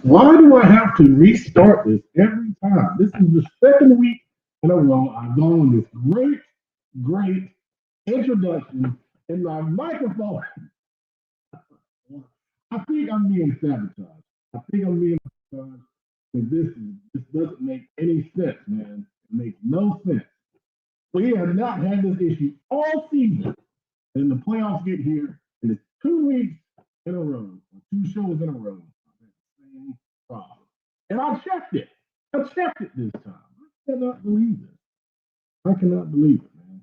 Why do I have to restart this every time? This is the second week in a row I've gone this great introduction, and my microphone. I think I'm being sabotaged. I think I'm being sabotaged because this doesn't make any sense, man. It makes no sense. We have not had this issue all season, and the playoffs get here, and it's 2 weeks in a row, or two shows in a row. I've had the same problem, and I checked it. I checked it this time. I cannot believe this. I cannot believe it, man.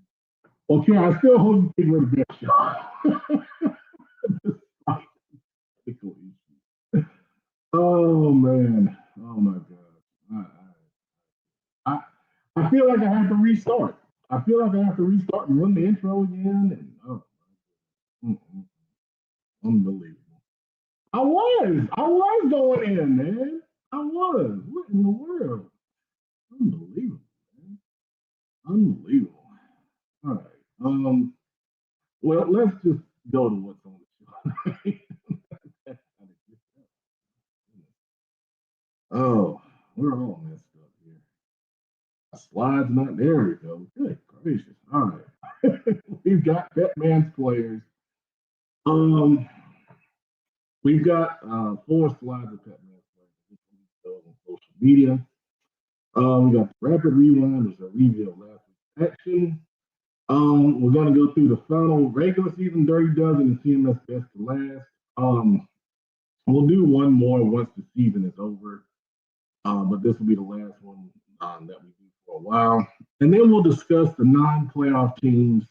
Okay, I still hope you think we're the best show. Oh man. Oh my God. I, I feel like I have to restart. I feel like I have to restart and run the intro again. And mm-mm, unbelievable. I was going in, man. I was. What in the world? Unbelievable, man. Unbelievable. All right. Well, let's just go to what's on the show. Oh, we're all messed up here. Slides not there. We go. Good gracious. All right. We've got Batman's players. Um, we've got four slides of Batman's players on social media. We got the rapid rewind, which I revealed last week's action. We're gonna go through the final regular season Dirty Dozen and CMS Best to Last. We'll do one more once the season is over. But this will be the last one that we do for a while. And then we'll discuss the non-playoff teams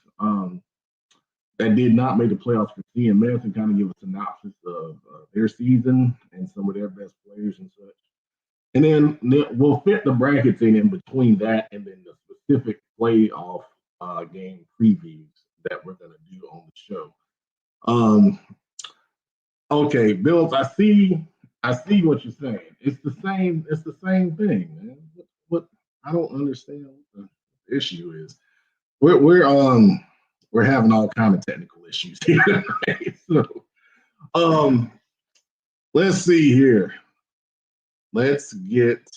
that did not make the playoffs for CMS and kind of give a synopsis of their season and some of their best players and such. And then we'll fit the brackets in between that and then the specific playoff game previews that we're going to do on the show. Okay, Bills, I see what you're saying. It's the same thing, man. What I don't understand what the issue is. We're having all kind of technical issues here. Right? So let's see here. Let's get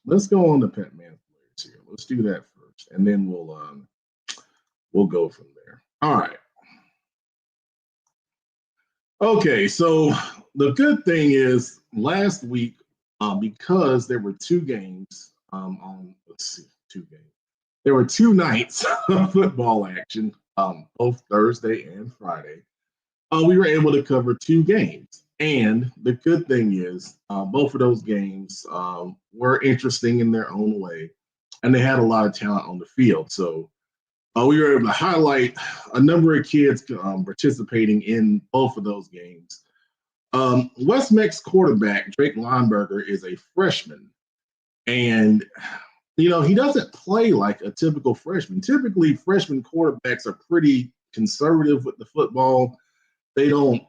let's go on to Pet Man players here. Let's do that first, and then we'll go from there. All right. Okay, so the good thing is last week, because there were two games two games. There were two nights of football action, both Thursday and Friday. We were able to cover two games. And the good thing is both of those games were interesting in their own way, and they had a lot of talent on the field. So we were able to highlight a number of kids participating in both of those games. West Mex quarterback Drake Lineberger is a freshman, and he doesn't play like a typical freshman. Typically, freshman quarterbacks are pretty conservative with the football. They don't,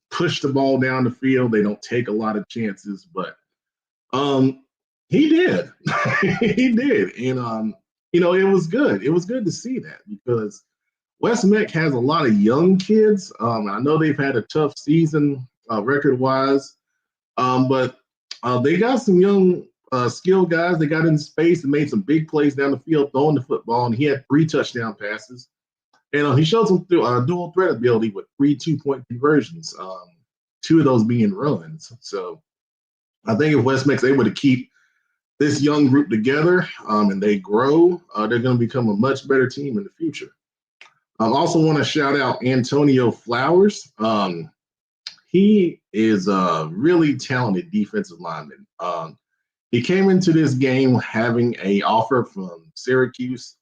push the ball down the field. They don't take a lot of chances, but he did. He did, and it was good. It was good to see that because West Meck has a lot of young kids. I know they've had a tough season record-wise, but they got some young skilled guys. They got in space and made some big plays down the field throwing the football, and he had 3 touchdown passes. And he showed some dual threat ability with 3 2-point conversions, 2 of those being runs. So I think if West Meck's able to keep this young group together and they grow, they're going to become a much better team in the future. I also want to shout out Antonio Flowers. He is a really talented defensive lineman. He came into this game having an offer from Syracuse,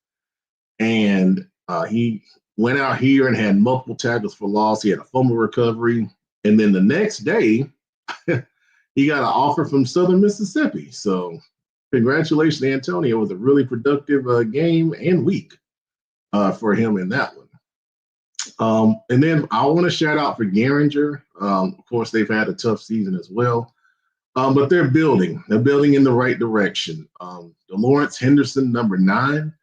and he went out here and had multiple tackles for loss. He had a fumble recovery. And then the next day, he got an offer from Southern Mississippi. So congratulations, Antonio. It was a really productive game and week for him in that one. And then I want to shout out for Garinger. Of course, they've had a tough season as well. But they're building. They're building in the right direction. Lawrence Henderson, number 9.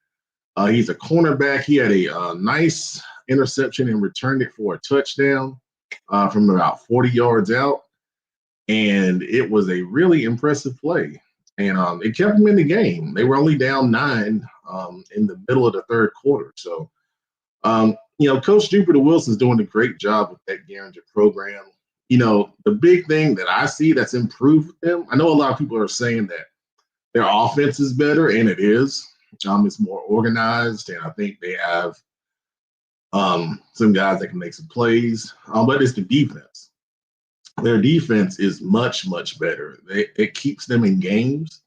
He's a cornerback. He had a nice interception and returned it for a touchdown. from about 40 yards out, and it was a really impressive play. And it kept them in the game. They were only down 9 in the middle of the third quarter. So, Coach Jupiter Wilson's doing a great job with that Garinger program. The big thing that I see that's improved with them, I know a lot of people are saying that their offense is better, and it is. It's more organized, and I think they have some guys that can make some plays. But it's the defense. Their defense is much, much better. It keeps them in games.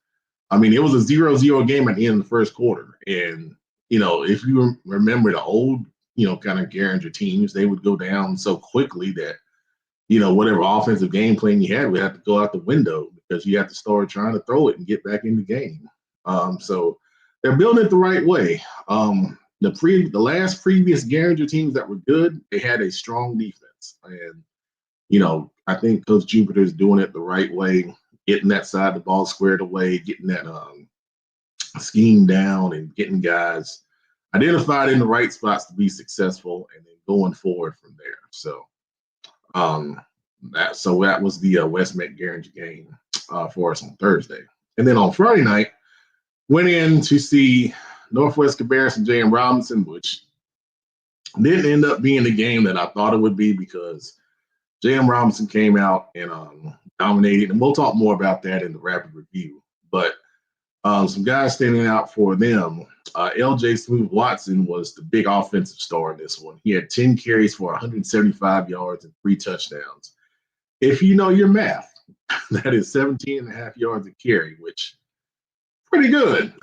I mean, it was a 0-0 game at the end of the first quarter. And, if you remember the old, kind of Garinger teams, they would go down so quickly that, whatever offensive game plan you had would have to go out the window because you have to start trying to throw it and get back in the game. So they're building it the right way. The last previous Garinger teams that were good, they had a strong defense. And, I think Coach Jupiter is doing it the right way, getting that side of the ball squared away, getting that scheme down, and getting guys identified in the right spots to be successful, and then going forward from there. So, that was the West Met Garinger game for us on Thursday, and then on Friday night, went in to see Northwest Cabarrus and J.M. Robinson, which didn't end up being the game that I thought it would be because J.M. Robinson came out and dominated, and we'll talk more about that in the rapid review. But some guys standing out for them. L.J. Smooth Watson was the big offensive star in this one. He had 10 carries for 175 yards and 3 touchdowns. If you know your math, that is 17 and a half yards a carry, which pretty good.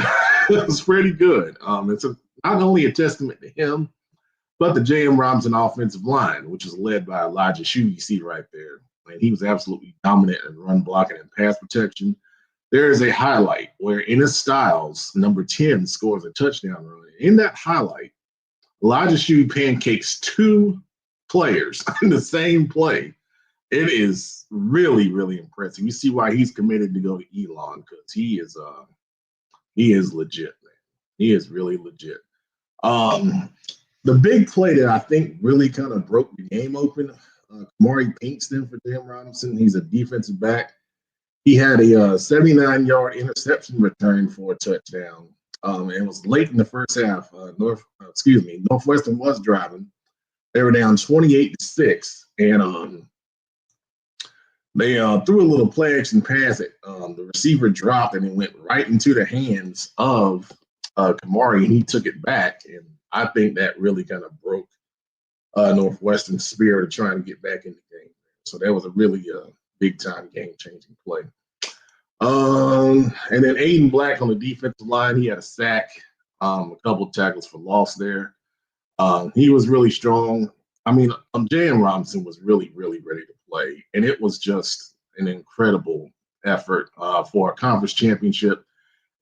It's pretty good. It's not only a testament to him, but the J.M. Robinson offensive line, which is led by Elijah Shue, you see right there. And he was absolutely dominant in run blocking and pass protection. There is a highlight where Ennis Styles, number 10, scores a touchdown run. In that highlight, Elijah Shue pancakes 2 players in the same play. It is really, really impressive. You see why he's committed to go to Elon, because he is legit, man. He is really legit. The big play that I think really kind of broke the game open, Kamari Pinkston for J.M. Robinson. He's a defensive back. He had a 79-yard interception return for a touchdown. It was late in the first half. Northwestern was driving. They were down 28-6, and they threw a little play action pass. The receiver dropped, and it went right into the hands of Kamari, and he took it back. And I think that really kind of broke Northwestern's spirit of trying to get back in the game. So that was a really big-time game-changing play. And then Aiden Black on the defensive line, he had a sack, a couple tackles for loss there. He was really strong. I mean, J.M. Robinson was really, really ready to play, and it was just an incredible effort for a conference championship.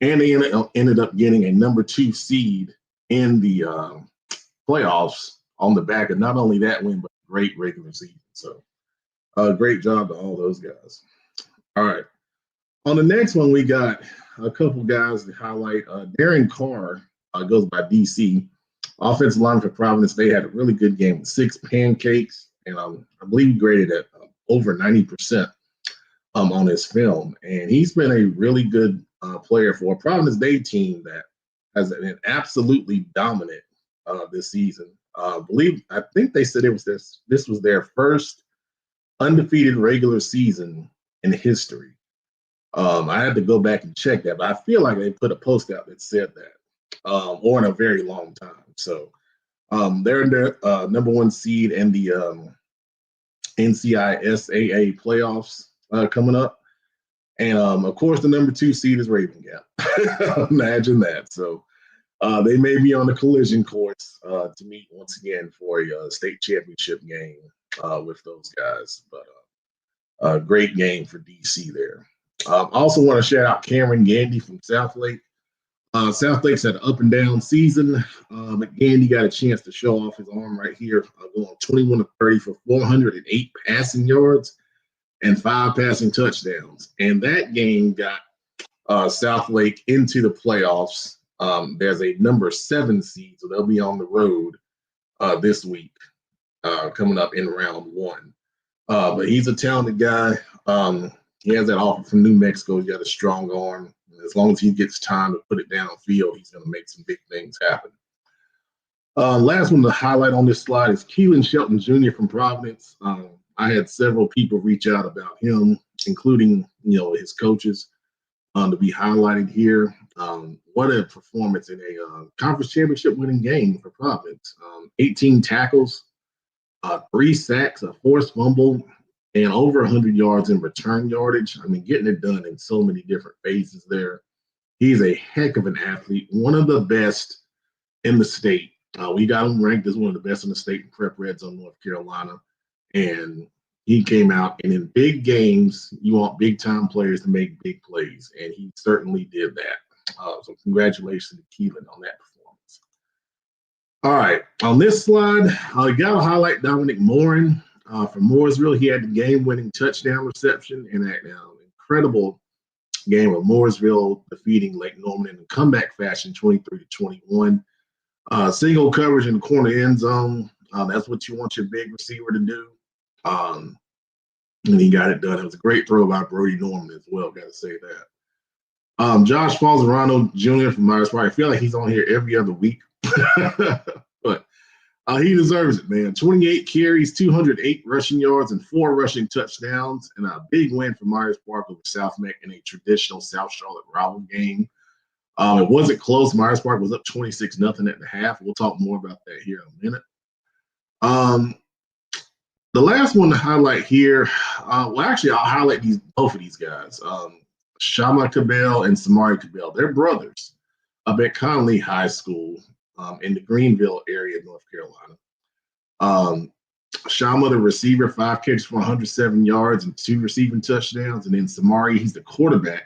And they ended up getting a number 2 seed in the playoffs on the back of not only that win, but a great regular season. So great job to all those guys. All right. On the next one, we got a couple guys to highlight. Darren Carr goes by DC. Offensive line for Providence. They had a really good game with 6 pancakes, and I believe he graded at over 90% on his film. And he's been a really good player for a Providence Day team that has been absolutely dominant this season. I think they said this was their first undefeated regular season in history. I had to go back and check that, but I feel like they put a post out that said that, or in a very long time. So they're in their number 1 seed in the NCISAA playoffs coming up. And, of course, the number 2 seed is Raven Gap. Imagine that. So they may be on the collision course to meet once again for a state championship game with those guys. But great game for DC there. I also want to shout out Cameron Gandy from Southlake. Southlake's had an up and down season, but Gandy got a chance to show off his arm right here, going 21 of 30 for 408 passing yards and 5 passing touchdowns. And that game got Southlake into the playoffs. There's a number 7 seed, so they'll be on the road this week coming up in round 1. But he's a talented guy. He has that offer from New Mexico. He's got a strong arm. As long as he gets time to put it down field, he's going to make some big things happen. Last one to highlight on this slide is Keelan Shelton Jr. from Providence. I had several people reach out about him, including his coaches, to be highlighted here. What a performance in a conference championship winning game for Providence. 18 tackles, 3 sacks, a forced fumble, and over 100 yards in return yardage. I mean, getting it done in so many different phases there. He's a heck of an athlete, one of the best in the state. We got him ranked as one of the best in the state in Prep Red Zone, North Carolina. And he came out, and in big games, you want big-time players to make big plays, and he certainly did that. So congratulations to Keelan on that performance. All right, on this slide, I got to highlight Dominic Morin from Mooresville. He had the game-winning touchdown reception in that incredible game of Mooresville defeating Lake Norman in a comeback fashion, 23-21. Single coverage in the corner end zone. That's what you want your big receiver to do. And he got it done. It was a great throw by Brody Norman as well, got to say that. Josh Falzerano Jr. from Myers Park. I feel like he's on here every other week. But he deserves it, man. 28 carries, 208 rushing yards, and 4 rushing touchdowns, and a big win for Myers Park over South Meck in a traditional South Charlotte rival game. It wasn't close. Myers Park was up 26-0 at the half. We'll talk more about that here in a minute. The last one to highlight here, well, actually, I'll highlight both of these guys. Shama Cabell and Samari Cabell. They're brothers up at Conley High School in the Greenville area of North Carolina. Shama, the receiver, 5 catches for 107 yards and 2 receiving touchdowns. And then Samari, he's the quarterback,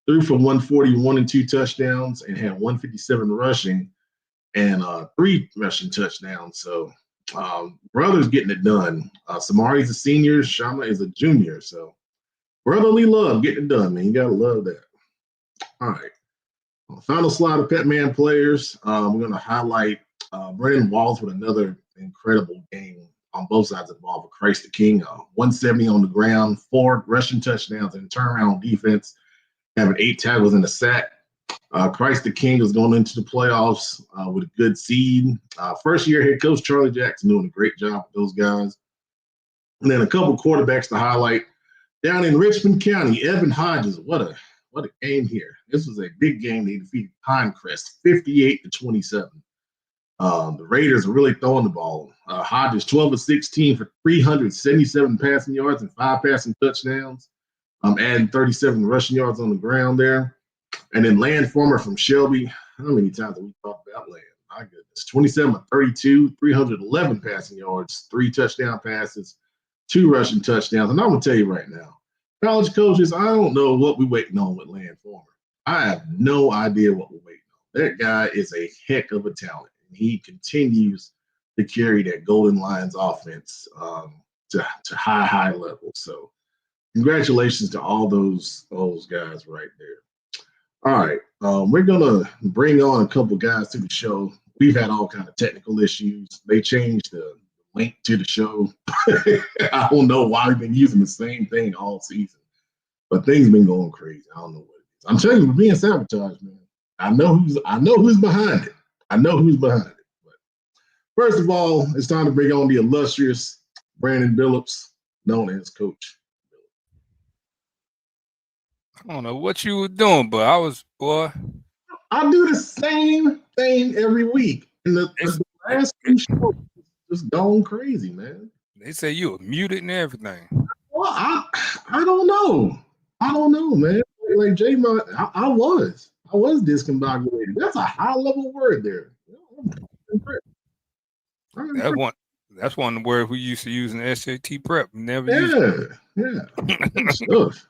threw for 141 and 2 touchdowns and had 157 rushing and 3 rushing touchdowns. So brothers getting it done. Samari's a senior, Shama is a junior. So brotherly love getting it done, man. You got to love that. All right. Final slide of Petman players. We're going to highlight Brennan Walls with another incredible game on both sides of the ball for Christ the King. 170 on the ground, 4 rushing touchdowns, and turnaround defense, having 8 tackles and a sack. Christ the King is going into the playoffs with a good seed. First-year head coach Charlie Jackson doing a great job with those guys. And then a couple quarterbacks to highlight. Down in Richmond County, Evan Hodges, what a game here. This was a big game. They defeated Pinecrest 58-27. The Raiders are really throwing the ball. Hodges 12 of 16 for 377 passing yards and 5 passing touchdowns. Adding 37 rushing yards on the ground there. And then Land Former from Shelby. How many times have we talked about Land? My goodness. 27 of 32, 311 passing yards, 3 touchdown passes, 2 rushing touchdowns. And I'm going to tell you right now, college coaches, I don't know what we're waiting on with Land Former. I have no idea what we're waiting on. That guy is a heck of a talent. And he continues to carry that Golden Lions offense to high levels. So congratulations to all those guys right there. All right, we're going to bring on a couple guys to the show. We've had all kind of technical issues. They changed the link to the show. I don't know why we've been using the same thing all season, but things been going crazy. I don't know what it is. I'm telling you, we're being sabotaged, man. I know who's behind it. But first of all, it's time to bring on the illustrious Brandon Billups, known as Coach. I don't know what you were doing, but I do the same thing every week. And the last 2 shows just going crazy, man. They say you were muted and everything. Well, I don't know. Man. Like J-Mon, I was discombobulated. That's a high level word there. That's one of the words we used to use in SAT prep. Never used. Stuff.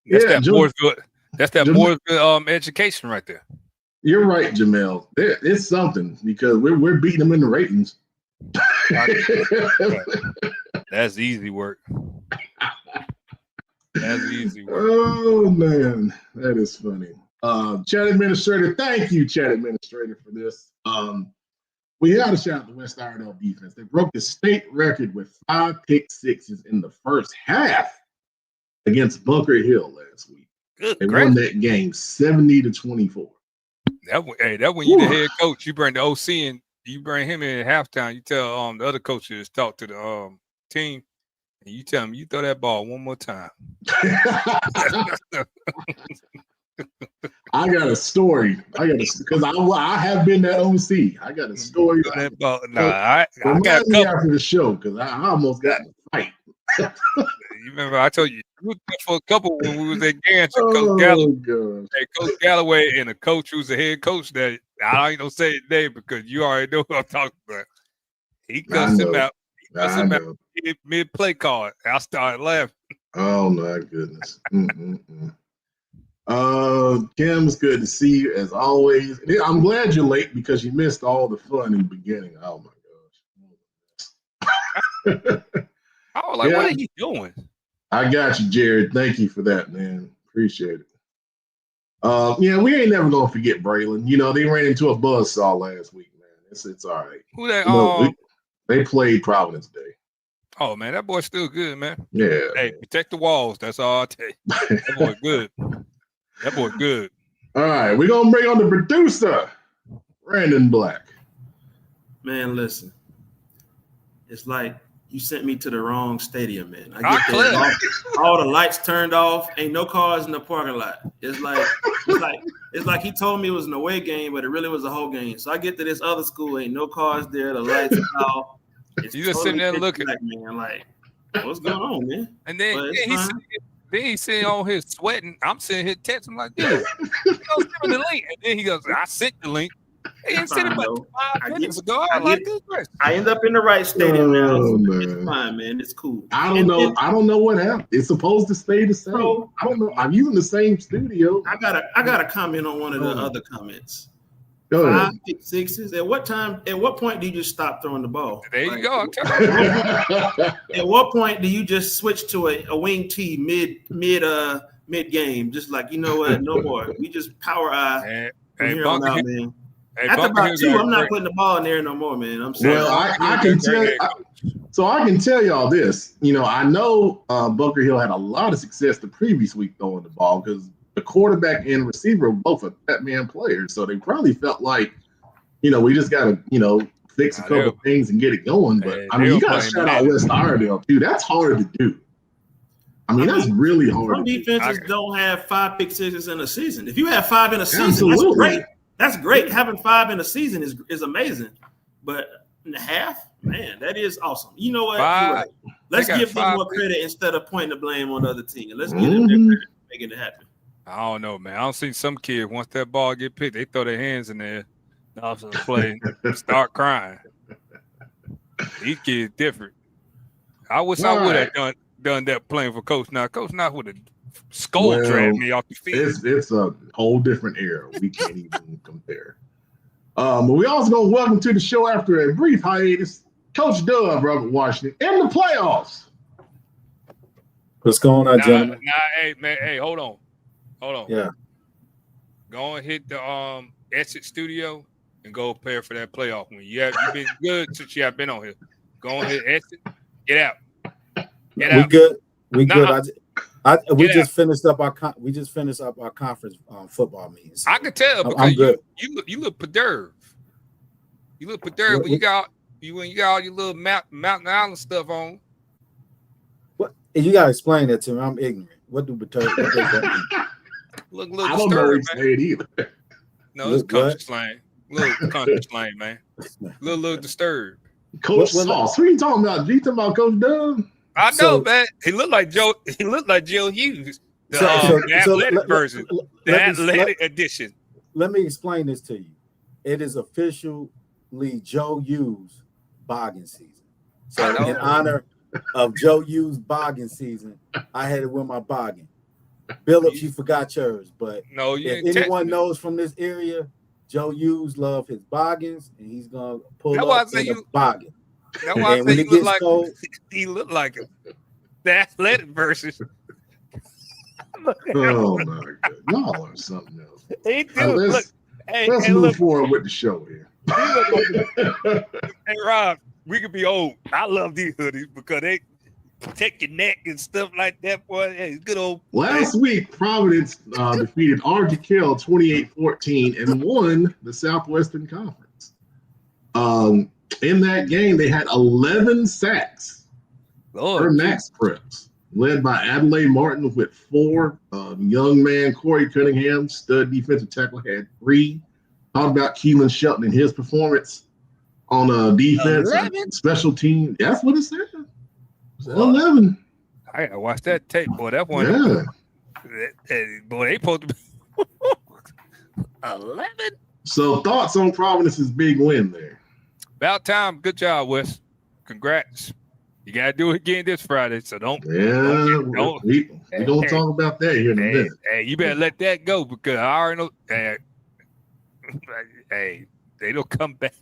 That's that Mooresville education right there. You're right, Jamel. It's something because we're beating them in the ratings. That's easy work. Oh man, that is funny. Chat administrator, thank you, chat administrator, for this. We had to shout out the West Iredell defense. They broke the state record with 5 pick sixes in the first half against Bunker Hill last week. They won that game 70-24. That when you the head coach, you bring the OC and you bring him in at halftime. You tell the other coaches talk to the team, and you tell them you throw that ball one more time. I got a story. Because I have been that OC. I got a story. I got a couple after the show because I almost got in a fight. You remember I told you for a couple when we was at Gans and Coach Galloway. Hey, Coach Galloway and a coach who's the head coach that I ain't gonna say his name because you already know what I'm talking about. He cussed him out. Mid play call. I started laughing. Oh my goodness. Kim, it's good to see you as always. I'm glad you're late because you missed all the fun in the beginning. Oh my gosh. I was like, what are you doing? I got you, Jared. Thank you for that, man. Appreciate it. We ain't never gonna forget Braylon. You know, they ran into a buzzsaw last week, man. It's all right. Who that? They played Providence Day. Oh man, that boy's still good, man. Yeah. Hey, protect the walls. That's all I'll tell you. That boy good. That boy good. All right, we're gonna bring on the producer, Brandon Black. Man, listen. It's like you sent me to the wrong stadium, man. I get there, all the lights turned off, ain't no cars in the parking lot. It's like he told me it was an away game, but it really was a whole game. So I get to this other school, ain't no cars there, the lights are off. You just sitting there looking, man. Like, what's going on, man? And then he's sitting on his sweating. I'm sitting here texting like, dude, he goes send me the link, and then he goes, I sent the link. He didn't send it about 5 minutes ago. I end up in the right stadium now. It's fine, man. It's cool. I don't know what happened. It's supposed to stay the same. I don't know. I'm using the same studio. I got a comment on one of the other comments. Go ahead. 5 pick sixes. At what point do you just stop throwing the ball? There you go. I'm telling you. At what point do you just switch to a wing T mid game? Just like, you know what? No more. We just power eye from here on out, man. After about 2, I'm not putting the ball in there no more, man. I'm saying. Well, I can tell. I can tell y'all this. You know, I know Bunker Hill had a lot of success the previous week throwing the ball because the quarterback and receiver were both are Batman players, so they probably felt like, you know, we just got to, fix a couple of things and get it going. But I mean, you got to shout out West Iredell too. That's hard to do. I mean, that's really hard. Some defenses don't have 5 pick sixes in a season. If you have 5 in a season, that's great. That's great. Having 5 in a season is amazing. But in a half, man, that is awesome. You know what? Right. Let's give them more credit instead of pointing the blame on the other team. Let's give them their credit for making it happen. I don't know, man. I don't see some kid once that ball get picked, they throw their hands in there, also play, start crying. These kids different. I wish I would have done that playing for Coach Knott. Coach Knott would have dragged me off the field. It's a whole different era. We can't even compare. But we also going to welcome to the show after a brief hiatus, Coach Dub, Robert Washington, in the playoffs. What's going on, gentlemen? Hey, man, hold on. Yeah. Go and hit the exit studio and go prepare for that playoff win. You've been good since you have been on here. Go and hit exit. Get out. We good. We good. We just finished up our conference football meetings. So I can tell because you look perturbed. You look perturbed when you got all your little Mountain Island stuff on. What? You gotta explain that to me. I'm ignorant. What do perturbed? What does that mean? Look a little I don't know what say it either. No, it's country slang. Little country slang, man. Little disturbed. Coach Sauce. Who are you talking about? You talking about Coach Dub? I know, man. He looked like Joe. He looked like Joe Hughes. The athletic version, the athletic edition. Let me explain this to you. It is officially Joe Hughes bogging season. So in honor of Joe Hughes bogging season, I had to win my bogging. Billups, you forgot yours, but no, if anyone knows from this area, Joe Hughes loves his boggins, and he's gonna pull up in the boggin. That's why I say he looked like him. The athletic version. Oh my God, y'all are something else. He do. Let's move forward with the show here. Hey, Rob, we could be old. I love these hoodies because they protect your neck and stuff like that, boy. Hey, good old. Last week, Providence defeated RG Kell 28-14 and won the Southwestern Conference. In that game, they had 11 sacks for Max Preps, led by Adelaide Martin with 4. Young man Corey Cunningham, stud defensive tackle, had 3. Talk about Keelan Shelton and his performance on defense, special team. That's what it said. 11. I gotta watch that tape, boy. That one. Yeah. Boy, they supposed to be 11. So, thoughts on Providence's big win there? About time. Good job, Wes. Congrats. You gotta do it again this Friday. So don't. Yeah, we're gonna talk about that here in a minute. Hey, you better let that go because I already know. Hey, they don't come back.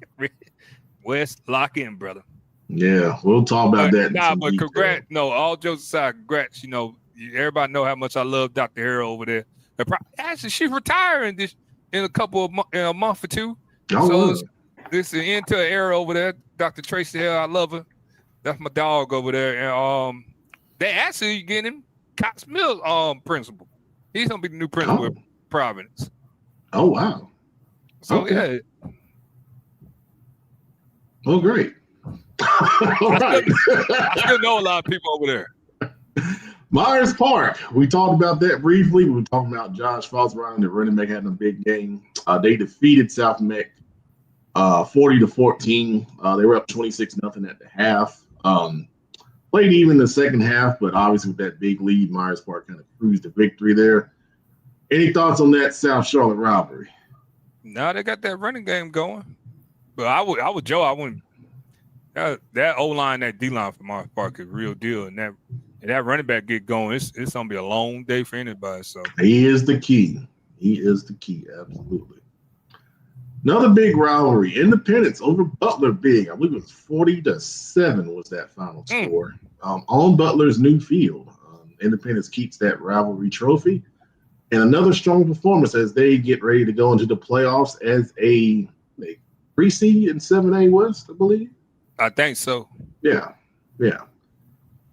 Wes, lock in, brother. Yeah, we'll talk about that. But congrats. No, all jokes aside, congrats. You know, everybody know how much I love Dr. Harrell over there. Actually, she's retiring in a month or two. Oh, so this is the end to an era over there. Dr. Tracy Harrell, I love her. That's my dog over there. And they actually getting him Cox Mills principal. He's gonna be the new principal of Providence. Oh wow. So yeah. Oh great. All right. I still know a lot of people over there. Myers Park. We talked about that briefly. We were talking about Josh Fosbrand, the running back, having a big game. They defeated South Meck 40-14. They were up 26-0 at the half. Played even in the second half, but obviously with that big lead, Myers Park kind of cruised to victory there. Any thoughts on that South Charlotte rivalry? No, they got that running game going. But I would Joe, I wouldn't. That O-line, that D-line for Myers Park is real deal. And that running back get going, it's going to be a long day for anybody. So he is the key. He is the key, absolutely. Another big rivalry, Independence over Butler big. I believe it was 40-7 was that final score. On Butler's new field. Independence keeps that rivalry trophy. And another strong performance as they get ready to go into the playoffs as a pre-seed in 7A West, I believe. I think so. Yeah.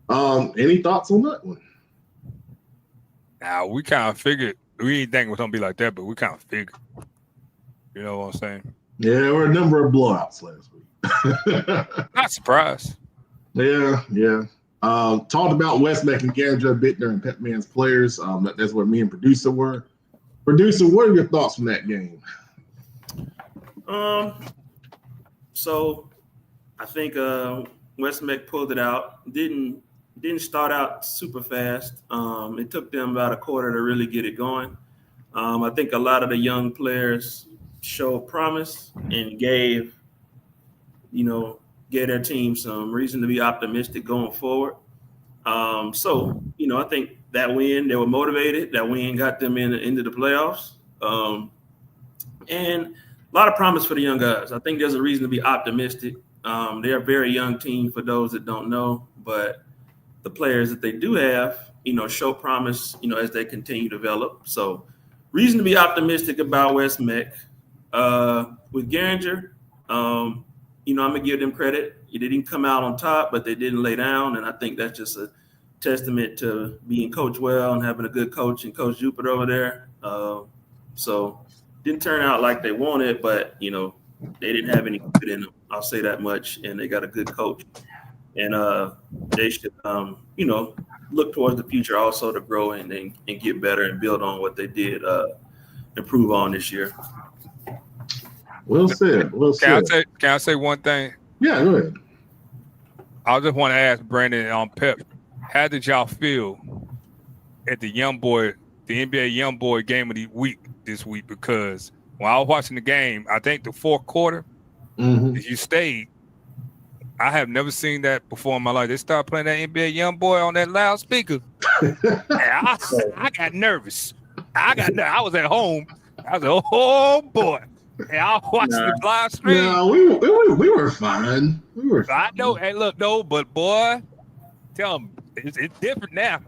Any thoughts on that one? Now, we kind of figured, we didn't think it was going to be like that, but we kind of figured. You know what I'm saying? Yeah, there were a number of blowouts last week. Not surprised. Yeah. Talked about West Meck and Gandra Bittner and Pet Man's players. That's where me and Producer were. Producer, what are your thoughts from that game? So I think West Meck pulled it out. Didn't start out super fast. It took them about a quarter to really get it going. I think a lot of the young players showed promise and gave their team some reason to be optimistic going forward. So I think that win, they were motivated. That win got them into the playoffs. And a lot of promise for the young guys. I think there's a reason to be optimistic. They're a very young team for those that don't know, but the players that they do have, show promise, as they continue to develop. So reason to be optimistic about West Meck. With Garinger, I'm going to give them credit. They didn't come out on top, but they didn't lay down. And I think that's just a testament to being coached well and having a good coach and Coach Jupiter over there. So didn't turn out like they wanted, but, they didn't have any good in them. I'll say that much. And they got a good coach. And they should, look towards the future also to grow and get better and build on what they did improve on this year. Well said. Can I say one thing? Yeah, go ahead. I just want to ask Brandon on Pep, how did y'all feel at the NBA Young Boy game of the week this week? Because when I was watching the game, I think the fourth quarter, if you stayed, I have never seen that before in my life. They started playing that NBA Young Boy on that loudspeaker. I got nervous. I was at home. I was like, oh boy. And I was watching the live stream. No, we were fine. I know. Hey, look, no, but boy, tell them it's different now.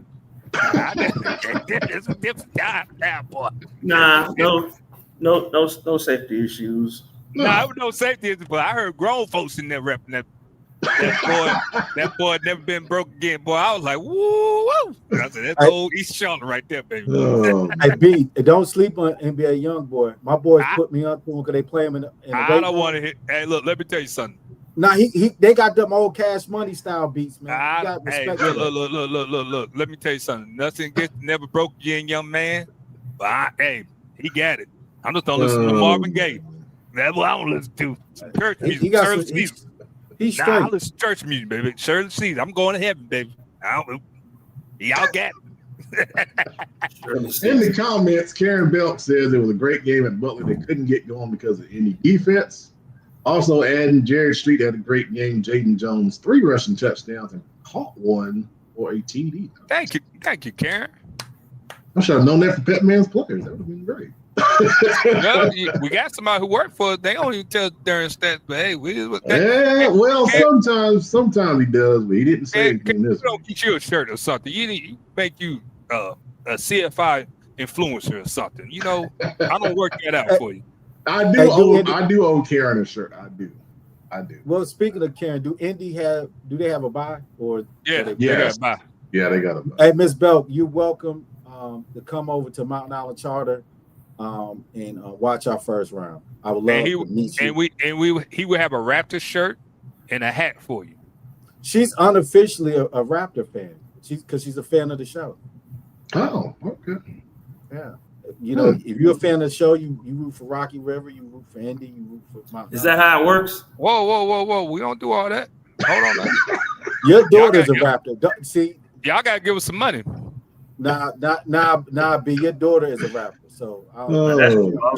It's a different time now, boy. No safety issues. Nah, I was no safety, but I heard grown folks in there repping that boy never been broke again. Boy, I was like, woo! I said, that's old East Charlotte right there, baby. Hey, B, don't sleep on NBA Youngboy. My boys put me up to him because they play him in the I don't want to hit. Hey, look, let me tell you something. Nah, they got them old Cash Money style beats, man. Hey, look. Let me tell you something. Nothing gets never broke again, young man. But he got it. I'm just gonna listen to Marvin Gaye. That's what I want to listen to. Some church music. He's straight. I listen to church music, baby. Shirley Caesar. I'm going to heaven, baby. Y'all got it. In the comments, Karen Belk says it was a great game at Butler. They couldn't get going because of any defense. Also, adding Jared Street had a great game. Jaden Jones, 3 rushing touchdowns and caught one for a TD. Thank you, Karen. I should have known that for Pet Man's players. That would have been great. Well, we got somebody who worked for us. They don't even tell during stats, but hey, sometimes he does, but he didn't say anything. You don't get you a shirt or something. You make you a CFI influencer or something. You know, I don't work that out for you. I do owe Karen a shirt. I do. Well, speaking of Karen, do they have a bye or? Yeah, they got a bye. Yeah, they got a bye. Hey, Miss Belk, you're welcome to come over to Mountain Island Charter and watch our first round. I would love to meet you. He would have a Raptor shirt and a hat for you. She's unofficially a Raptor fan. Because she's a fan of the show. Oh, okay. Yeah. You know, if you're a fan of the show, you root for Rocky River, you root for Indy, you root for Mountain. Is that how it works? Whoa. We don't do all that. Hold on now. Your daughter's a Raptor. See, y'all gotta give us some money. Nah, B, your daughter is a Raptor. So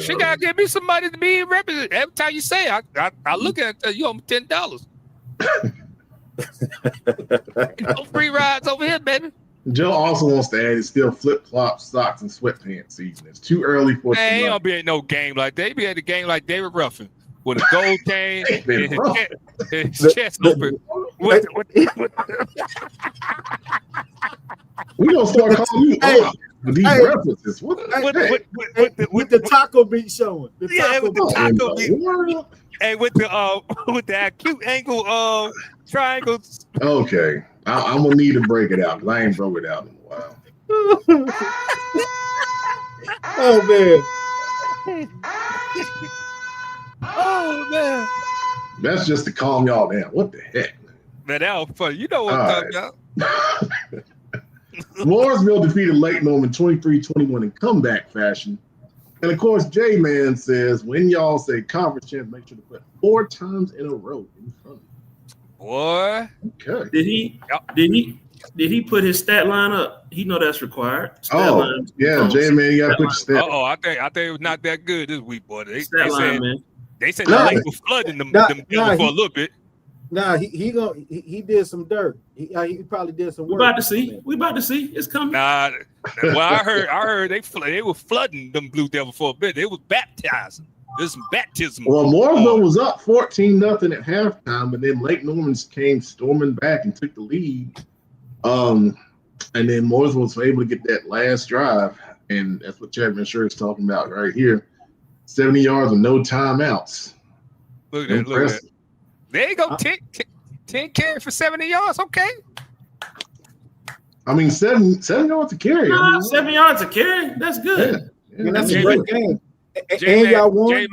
she gotta give me some money to be represented. Every time you say I look at it, you owe me $10. No free rides over here, baby. Joe also wants to add, it's still flip-flop, socks, and sweatpants season. It's too early for it. Ain't gonna be no game like that. He be at the game like David Ruffin with a gold chain and his chest open. We gonna start calling you these references. With the taco meat showing. With the taco meat. Hey, with the acute angle triangles. Okay. I'm gonna need to break it out because I ain't broke it out in a while. Oh man. That's just to calm y'all down. What the heck? Man, that was funny. You know what I'm talking about. Mooresville defeated Lake Norman 23-21 in comeback fashion. And of course, J-Man says, when y'all say conference champs, make sure to put 4 times in a row in front of you. Boy. Okay. Did he put his stat line up? He know that's required. Line, J-Man, you gotta put your stat. I think it was not that good this week, boy. They said the lake was flooding them for a little bit. Nah, he did some dirt. He probably did some work. We about to see. It's coming. Nah, well, I heard they were flooding them Blue Devils for a bit. They was baptizing. There's some baptism. Well, Mooresville was up 14-0 at halftime, but then Lake Norman came storming back and took the lead. And then Mooresville was able to get that last drive, and that's what Chapman Sure is talking about right here. 70 yards with no timeouts. Look at that. There you go. 10 carry for 70 yards. Okay. I mean, 7 yards to carry. 7 yards to carry. That's good. Yeah, that's a great game. And y'all won.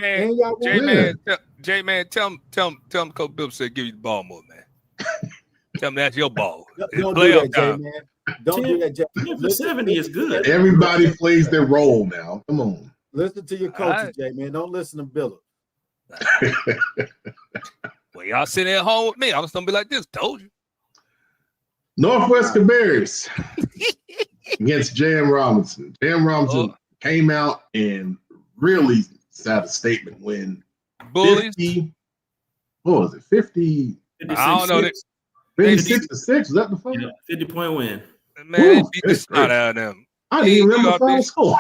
J-Man, tell him Coach Bill said give you the ball more, man. Tell him that's your ball. Don't do that, J-Man. Don't do that, J-Man. 70 is good. Everybody plays their role now. Come on. Listen to your coaches, J-Man. Don't listen to Bill. Well, y'all sitting at home with me. I'm just gonna be like this. Told you. Northwest Cabarrus against J.M. Robinson. J.M. Robinson came out and really had a statement win. Bullies. 50, what was it? 50. I don't know. 56-6. Was that the final? 50-point win. Man, they beat the snot out of them. I didn't even remember the final score.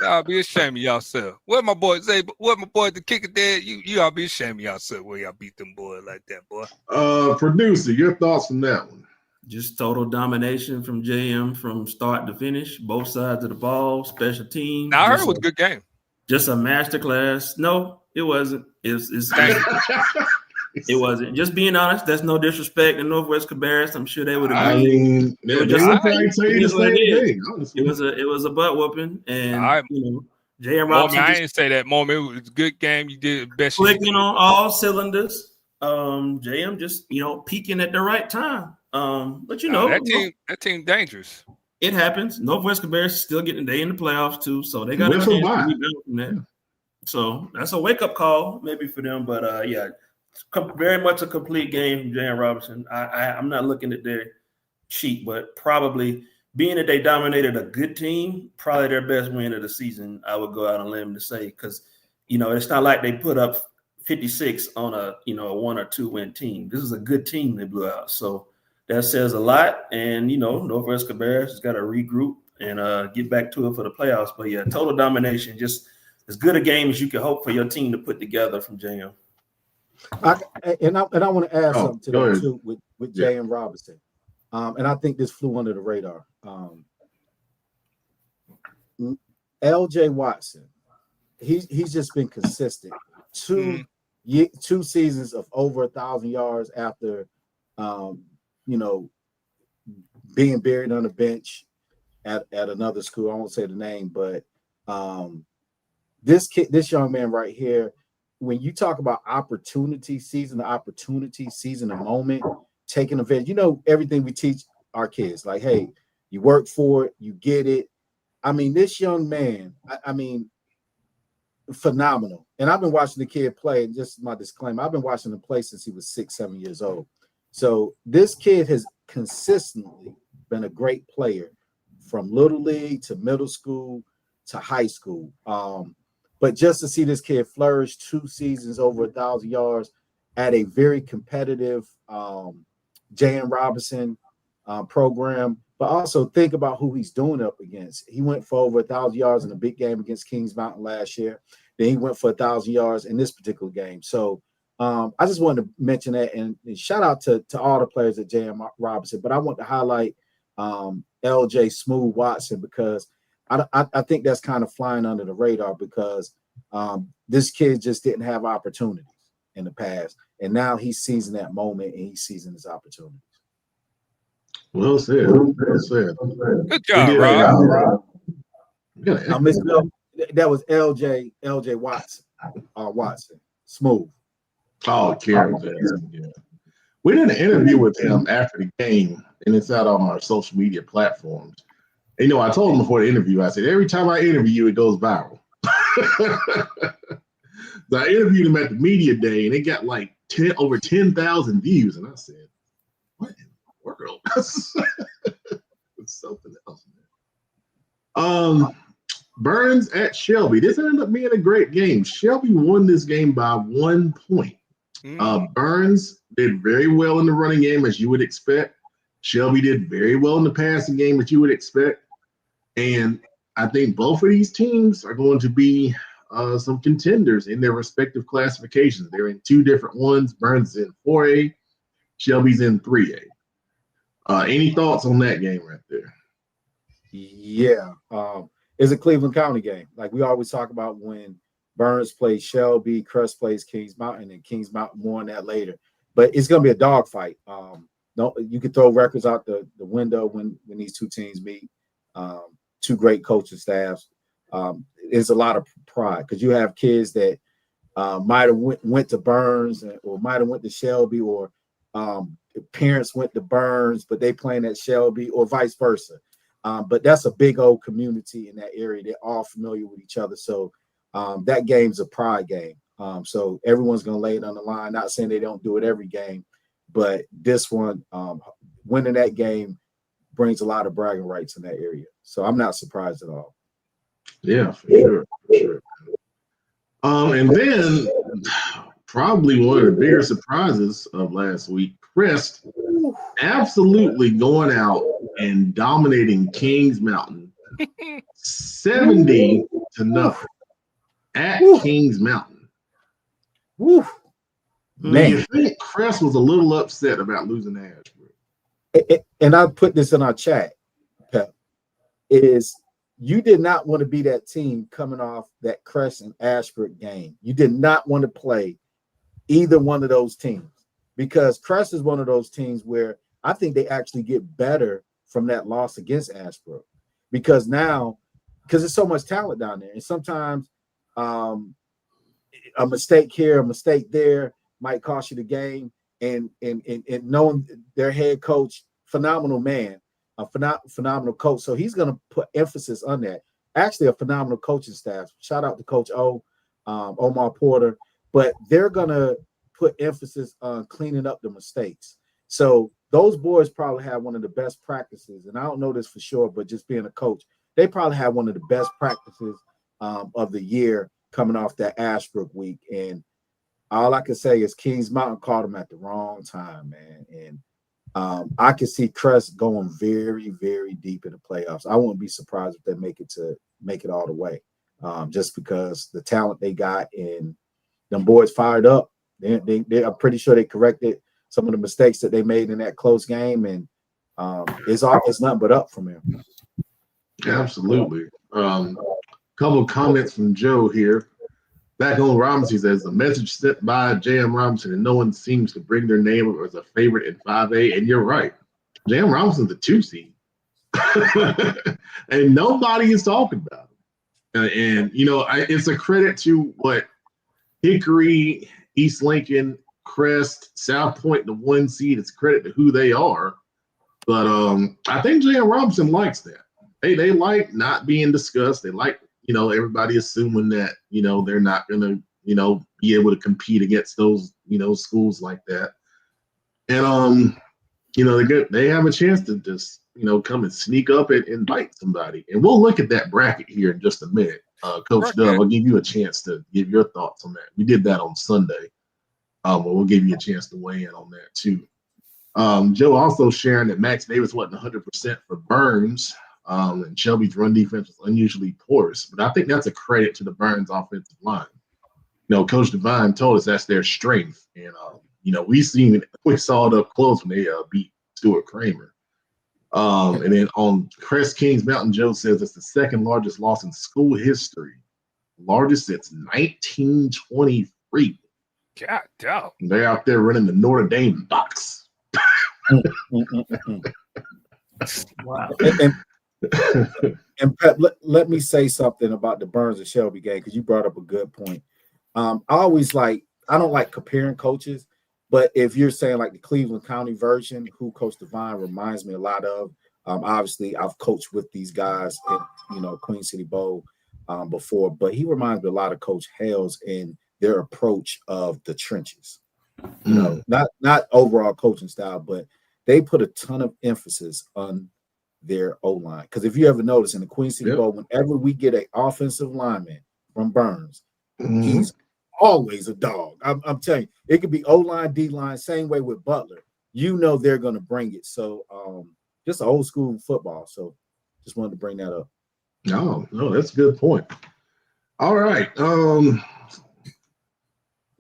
Y'all be ashamed of yourself. What my boy say? What my boy the kicker there? You all be ashamed of yourself where y'all beat them boys like that, boy. Producer, your thoughts on that one? Just total domination from JM from start to finish, both sides of the ball, special teams. Now, I heard it was a good game. Just a masterclass. No, It wasn't. It wasn't. Just being honest, that's no disrespect to Northwest Cabarrus. I'm sure they would agree. I mean, it was just probably tell you the same thing. Honestly. It was a butt whooping, and J.M. Robinson. I didn't say that, Moment. It was a good game. You did the best. Clicking on all cylinders. JM just peaking at the right time. But that team dangerous. It happens. Northwest Cabarrus is still getting in the playoffs too, so they got a chance to rebound from that. Yeah. So that's a wake up call maybe for them. But very much a complete game from J.M. Robinson. I'm not looking at their sheet, but probably being that they dominated a good team, probably their best win of the season. I would go out on a limb to say because it's not like they put up 56 on a 1 or 2 win team. This is a good team they blew out. So that says a lot. And Northwest Cabarrus has got to regroup and get back to it for the playoffs. But yeah, total domination, just as good a game as you can hope for your team to put together from JM. I want to add something to that too with J.M. Robinson. And I think this flew under the radar. L.J. Watson, he's just been consistent. Two seasons of over 1,000 yards after, being buried on the bench at another school. I won't say the name, but this young man right here, when you talk about seizing the moment, taking advantage, everything we teach our kids, like, hey, you work for it, you get it. I mean, this young man, phenomenal. And I've been watching the kid play, and just my disclaimer, I've been watching him play since he was 6-7 years old. So this kid has consistently been a great player from little league to middle school to high school. But just to see this kid flourish 2 seasons over 1,000 yards at a very competitive J.M. Robinson program, but also think about who he's doing up against. He went for over 1,000 yards in a big game against Kings Mountain last year. Then he went for 1,000 yards in this particular game. So I just wanted to mention that and shout out to all the players at J.M. Robinson. But I want to highlight L.J. Smooth Watson because I think that's kind of flying under the radar because this kid just didn't have opportunities in the past. And now he's seizing that moment and he's seizing his opportunities. Well said. Good job, Rob. That was L.J. Watson. Watson. Smooth. Oh, Karen. Yeah. We did an interview with him after the game, and it's out on our social media platforms. And, I told him before the interview, I said, every time I interview you, it goes viral. So I interviewed him at the media day, and it got like over 10,000 views. And I said, what in the world? It's something else, man. Burns at Shelby. This ended up being a great game. Shelby won this game by 1 point. Burns did very well in the running game, as you would expect. Shelby did very well in the passing game, as you would expect. And I think both of these teams are going to be some contenders in their respective classifications. They're in 2 different ones. Burns is in 4A. Shelby's in 3A. Any thoughts on that game right there? Yeah. It's a Cleveland County game. Like we always talk about when Burns plays Shelby, Crest plays Kings Mountain, and Kings Mountain more on that later. But it's going to be a dogfight. No, you can throw records out the window when these 2 teams meet. 2 great coaching staffs. It's a lot of pride because you have kids that might have went to Burns or might have went to Shelby, or parents went to Burns, but they playing at Shelby, or vice versa. But that's a big old community in that area. They're all familiar with each other. So that game's a pride game. So everyone's going to lay it on the line. Not saying they don't do it every game, but this one, winning that game brings a lot of bragging rights in that area. So I'm not surprised at all. Yeah, for sure. And then probably one of the bigger surprises of last week, Crest absolutely going out and dominating Kings Mountain 70-0 at Kings Mountain. Woo. Man, you think Crest was a little upset about losing to Ashford? And I put this in our chat, Pep, is you did not want to be that team coming off that Crest and Ashbrook game. You did not want to play either one of those teams because Crest is one of those teams where I think they actually get better from that loss against Ashbrook because there's so much talent down there. And sometimes a mistake here, a mistake there might cost you the game. And knowing their head coach, phenomenal man, a phenomenal coach. So he's going to put emphasis on that. Actually, a phenomenal coaching staff. Shout out to Coach O, Omar Porter. But they're going to put emphasis on cleaning up the mistakes. So those boys probably have one of the best practices. And I don't know this for sure, but just being a coach, they probably have one of the best practices of the year coming off that Ashbrook week. And all I can say is Kings Mountain caught them at the wrong time, man. And I can see Crest going very, very deep in the playoffs. I wouldn't be surprised if they make it all the way, just because the talent they got and them boys fired up. I'm pretty sure they corrected some of the mistakes that they made in that close game, and it's nothing but up from here. Absolutely. Couple of comments from Joe here. Back on Robinson, he says, a message sent by J.M. Robinson, and no one seems to bring their name up as a favorite in 5A. And you're right. J.M. Robinson's the 2 seed. And nobody is talking about him. And it's a credit to what Hickory, East Lincoln, Crest, South Point, the 1 seed. It's credit to who they are. But I think J.M. Robinson likes that. They like not being discussed. They like everybody assuming that, they're not going to, be able to compete against those, schools like that. And, they have a chance to just, come and sneak up and bite somebody. And we'll look at that bracket here in just a minute. Coach Dub, I'll give you a chance to give your thoughts on that. We did that on Sunday. But we'll give you a chance to weigh in on that too. Joe also sharing that Max Davis wasn't 100% for Burns. And Shelby's run defense was unusually porous, but I think that's a credit to the Burns offensive line. Coach Devine told us that's their strength, and we saw it up close when they beat Stuart Kramer. And then on Crest Kings Mountain, Joe says it's the second largest loss in school history, largest since 1923. God damn! They're out there running the Notre Dame box. Wow. And Pep, let me say something about the Burns and Shelby game because you brought up a good point. I don't like comparing coaches, but if you're saying like the Cleveland County version, who Coach Devine reminds me a lot of, obviously I've coached with these guys in Queen City Bowl before, but he reminds me a lot of Coach Hales in their approach of the trenches. Not overall coaching style, but they put a ton of emphasis on their O-line. Because if you ever notice in the Queen City Bowl, whenever we get an offensive lineman from Burns, he's always a dog. I'm telling you, it could be O-line, D-line, same way with Butler. They're going to bring it. So just old school football. So just wanted to bring that up. No, that's a good point. All right. The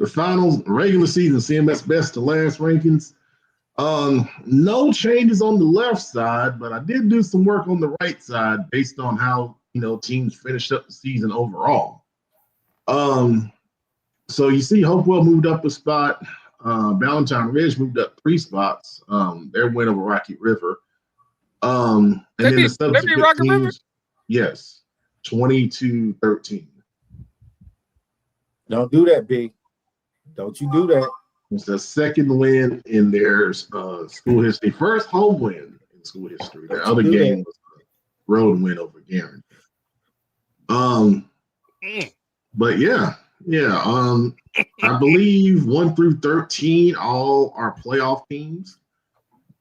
finals, regular season, CMS best to last rankings. No changes on the left side, but I did do some work on the right side based on how, teams finished up the season overall. So you see Hopewell moved up a spot. Valentine Ridge moved up 3 spots. Their win over Rocky River. And then the subsequent teams, yes, 20-13. Don't do that, B. Don't you do that. It's the second win in their school history. First home win in school history. The other game was a road win over Guerin. But yeah. I believe 1 through 13 all are playoff teams.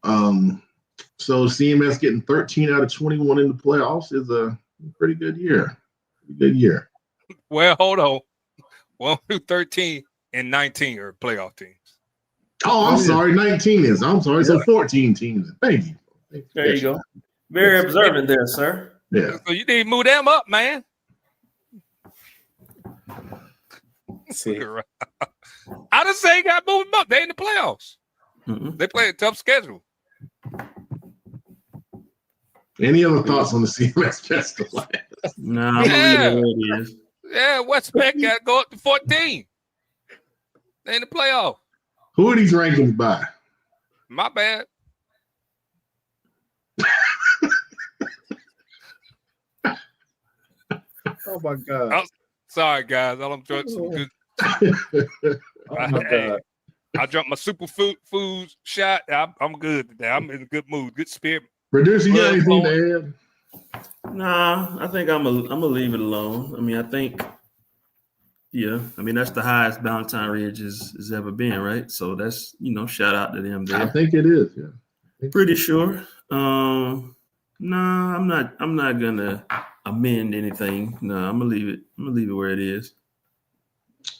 So CMS getting 13 out of 21 in the playoffs is a pretty good year. Well, hold on. 1 through 13 and 19 are playoff teams. Oh, I'm sorry. 19 is. I'm sorry. So 14 teams. Thank you. There you go. Very observant there, sir. Yeah. So you need to move them up, man. See, I just say got to move them up. They in the playoffs. They play a tough schedule. Any other thoughts on the CMS Festival? Nah, I'm gonna leave it where it is. Yeah, Westpac got to go up to 14. They in the playoff. Who are these rankings by? My bad. Oh my God. Oh, sorry, guys. I'm drinking some good. Oh my God. I drank my superfood shot. I'm good today. I'm in a good mood, good spirit. Producer, you got anything to add? Nah, I think I'm gonna leave it alone. I mean, I think, yeah, I mean that's the highest Valentine Ridge has ever been, right? So that's shout out to them there. I think it is, yeah. Pretty sure. Nah, I'm not gonna amend anything. No, I'm gonna leave it where it is.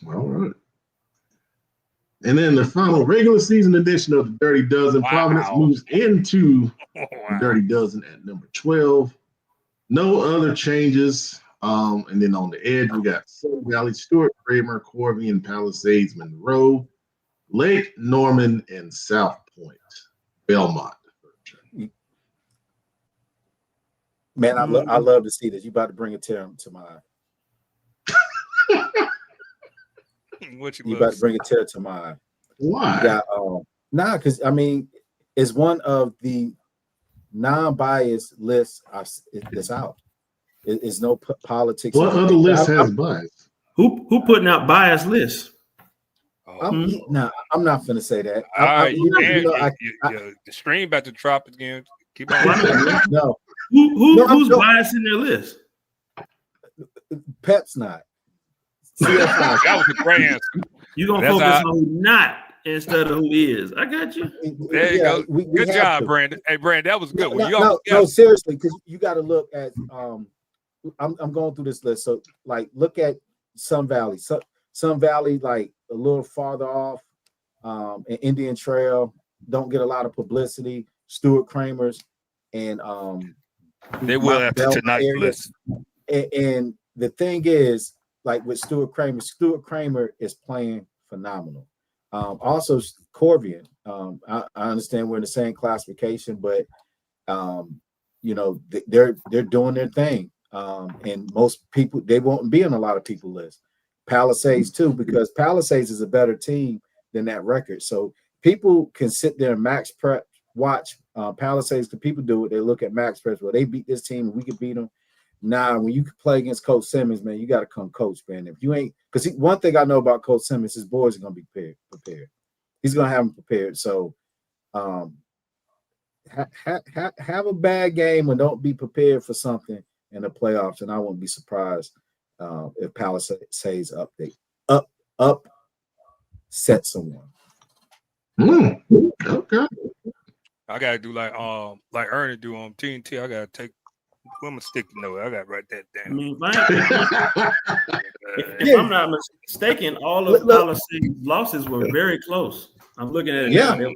All right. And then the final regular season edition of the Dirty Dozen, Providence moves into the Dirty Dozen at number 12. No other changes. And then on the edge, we got Sun Valley, Stewart, Kramer, Corby, and Palisades, Monroe, Lake, Norman, and South Point, Belmont. Man, I love to see this. You about to bring a tear to mind. You about to bring a tear to mind. Why? You got, because I mean, it's one of the non-biased lists that's out. It's no politics. What other list has bias? Who putting out biased lists? I'm not finna say that. All right, the stream about to drop again. Keep on. No. Who's biased in their list? Pep's not. That was a great answer. You're gonna focus on who not instead of who is. I got you. There you go. Good job, Brandon. Hey, Brandon, that was good. No, seriously, because you got to look at. I'm going through this list. So, like, look at Sun Valley. Sun Valley, like a little farther off, and Indian Trail don't get a lot of publicity. Stuart Kramer's and they will after tonight's list. And the thing is, like with Stuart Kramer is playing phenomenal. Also, Corvian. I understand we're in the same classification, but they're doing their thing. And most people, they won't be on a lot of people's list. Palisades too, because Palisades is a better team than that record. So people can sit there and max prep, watch Palisades. The people do it. They look at max prep. Well, they beat this team, and we could beat them. Nah, when you play against Coach Simmons, man, you got to come coach, man. If you ain't, because one thing I know about Coach Simmons, his boys are gonna be prepared. He's gonna have them prepared. So, have a bad game and don't be prepared for something in the playoffs, and I won't be surprised if Palisades upset someone. Okay. I gotta do like Ernie do on TNT. I gotta take. I'm gonna stick the note. I gotta write that down. I mean, if I'm not mistaken, all of Palisades' losses were very close. I'm looking at it. Yeah. Now.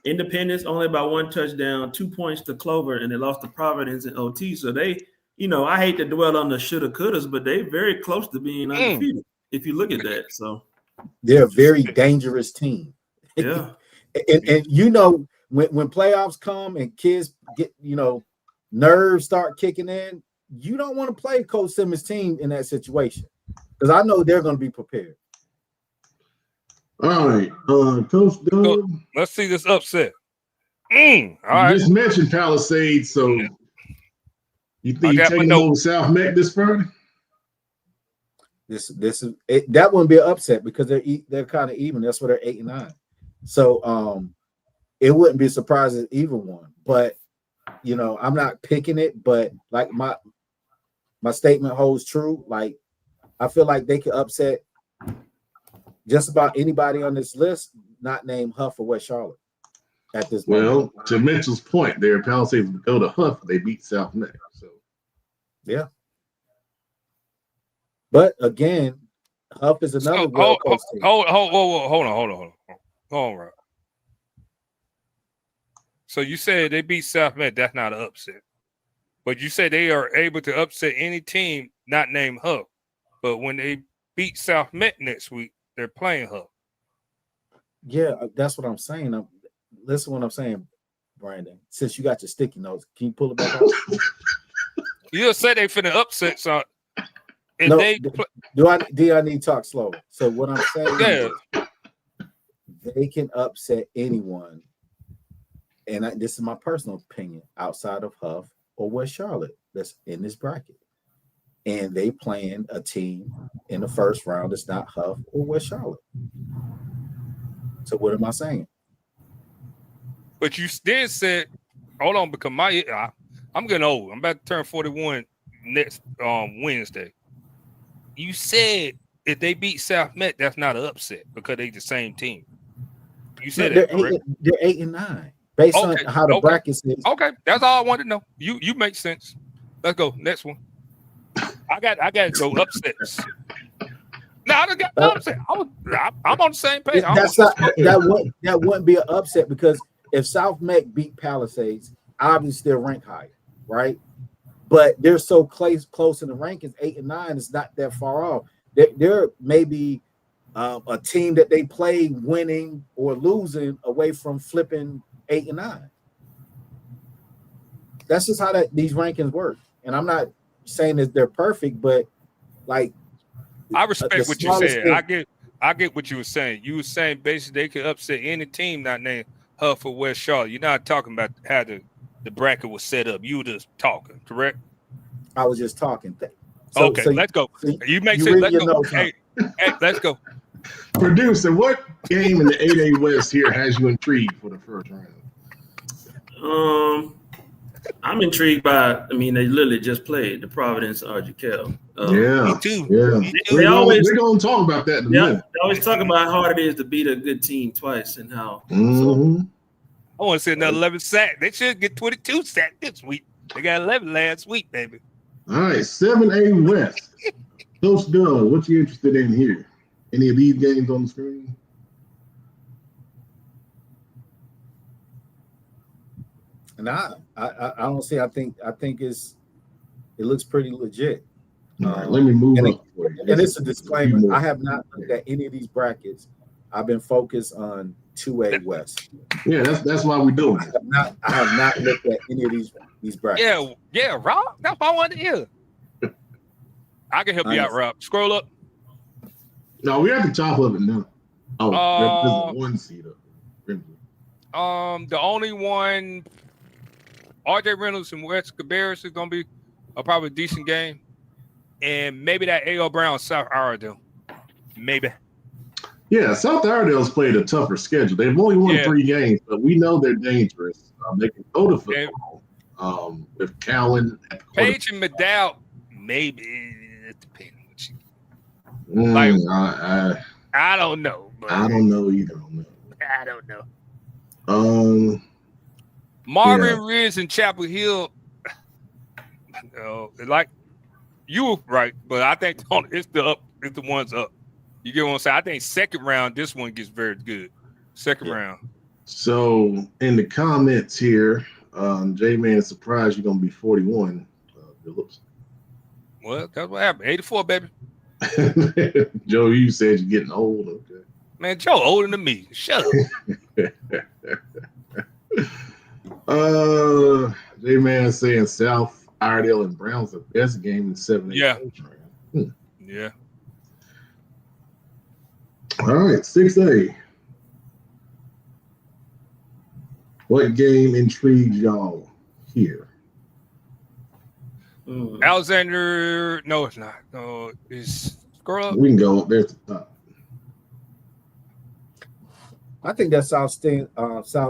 Independence only by 1 touchdown, 2 points to Clover, and they lost to Providence in OT. So they, I hate to dwell on the shoulda, couldas, but they're very close to being undefeated. If you look at that, so they're a very dangerous team. Yeah, and when playoffs come and kids get nerves start kicking in, you don't want to play Coach Simmons' team in that situation because I know they're going to be prepared. All right, Coach Doug. Let's see this upset. All right. You just mentioned Palisades, so you think you're taking over South Meck this Friday? This is it, that wouldn't be an upset because they're kind of even. That's why they're 8-9. So it wouldn't be surprising either one, but. I'm not picking it, but like my statement holds true. Like I feel like they could upset just about anybody on this list, not named Huff or West Charlotte at this moment. Well, to Mitchell's point, there Palisades would go to Huff. They beat South Meck. So yeah. But again, Huff is another West Coast team. Hold on, Rob. So you said they beat South Meck. That's not an upset. But you said they are able to upset any team not named Huff. But when they beat South Meck next week, they're playing Huff. Yeah, that's what I'm saying. Listen to what I'm saying. Brandon, since you got your sticky notes, can you pull it back up? You just said they finna upset, so if No, they do I need to talk slower? So what I'm saying is they can upset anyone, and this is my personal opinion, outside of Huff or West Charlotte that's in this bracket. And they playing a team in the first round that's not Huff or West Charlotte. So what am I saying? But you then said, hold on, because I'm getting old. I'm about to turn 41 next Wednesday. You said if they beat South Met, that's not an upset because they the same team. You said they're that, correct? They're 8 and 9 based on how the brackets is. Okay, that's all I wanted to know. You make sense. Let's go next one. I got to go upsets. No, I don't got no upset. I'm on the same page. That wouldn't be an upset because if South Met beat Palisades, obviously they're ranked higher, right? But they're so close in the rankings, 8 and 9 is not that far off. They're maybe a team that they play winning or losing away from flipping 8 and 9. That's just how these rankings work. And I'm not saying that they're perfect, but like I respect what you said. I get what you were saying. You were saying basically they could upset any team not named Huff or West Charlotte. You're not talking about how the bracket was set up. You were just talking, correct? I was just talking. Okay, let's go. You make sense. Let's go. Hey, let's go. Producer, what game in the 8A West here has you intrigued for the first round? I'm intrigued by. I mean, they literally just played the Providence Argykel. Yeah, me too. Yeah. We're going to talk about that in a minute. They always talk about how hard it is to beat a good team twice and how. Mm-hmm. I want to see another 11 sack. They should get 22 sack this week. They got 11 last week, baby. All right, 7A West. Coach Doug, what you interested in here? Any of these games on the screen? And I don't see. I think it looks pretty legit. All right, let me move up for you. And it's a disclaimer. I have not looked at any of these brackets. I've been focused on 2A West. Yeah, that's why we're doing it. I have not looked at any of these brackets. Yeah, Rob. That's what I wanted to hear. I can help you out, Rob. Scroll up. No, we're at the top of it now. Oh, there's one seat up. The only one, RJ Reynolds and Wes Cabarrus is gonna be probably a decent game, and maybe that A.O. Brown South Iredale, maybe. Yeah, South Iredale's played a tougher schedule. They've only won 3 games, but we know they're dangerous. They can go to football with Cowan. Page and McDowell, maybe it depends. I don't know. I don't know either on that. I don't know. Marvin Ridge and Chapel Hill. Like you were right, but I think it's the ones up. You get what I'm saying? I think second round, this one gets very good. Second round. So in the comments here, J-Man is surprised you're gonna be 41, Phillips. Well, that's what happened. 84, baby. Joe, you said you're getting old. Okay. Man, Joe older than me. Shut up. J-Man saying South Iredale and Brown's the best game in 7-8. Yeah. Yeah. All right, 6A. What game intrigued y'all here? Alexander, no, it's not. No, it's scroll up. We can go. There's the top. I think that's South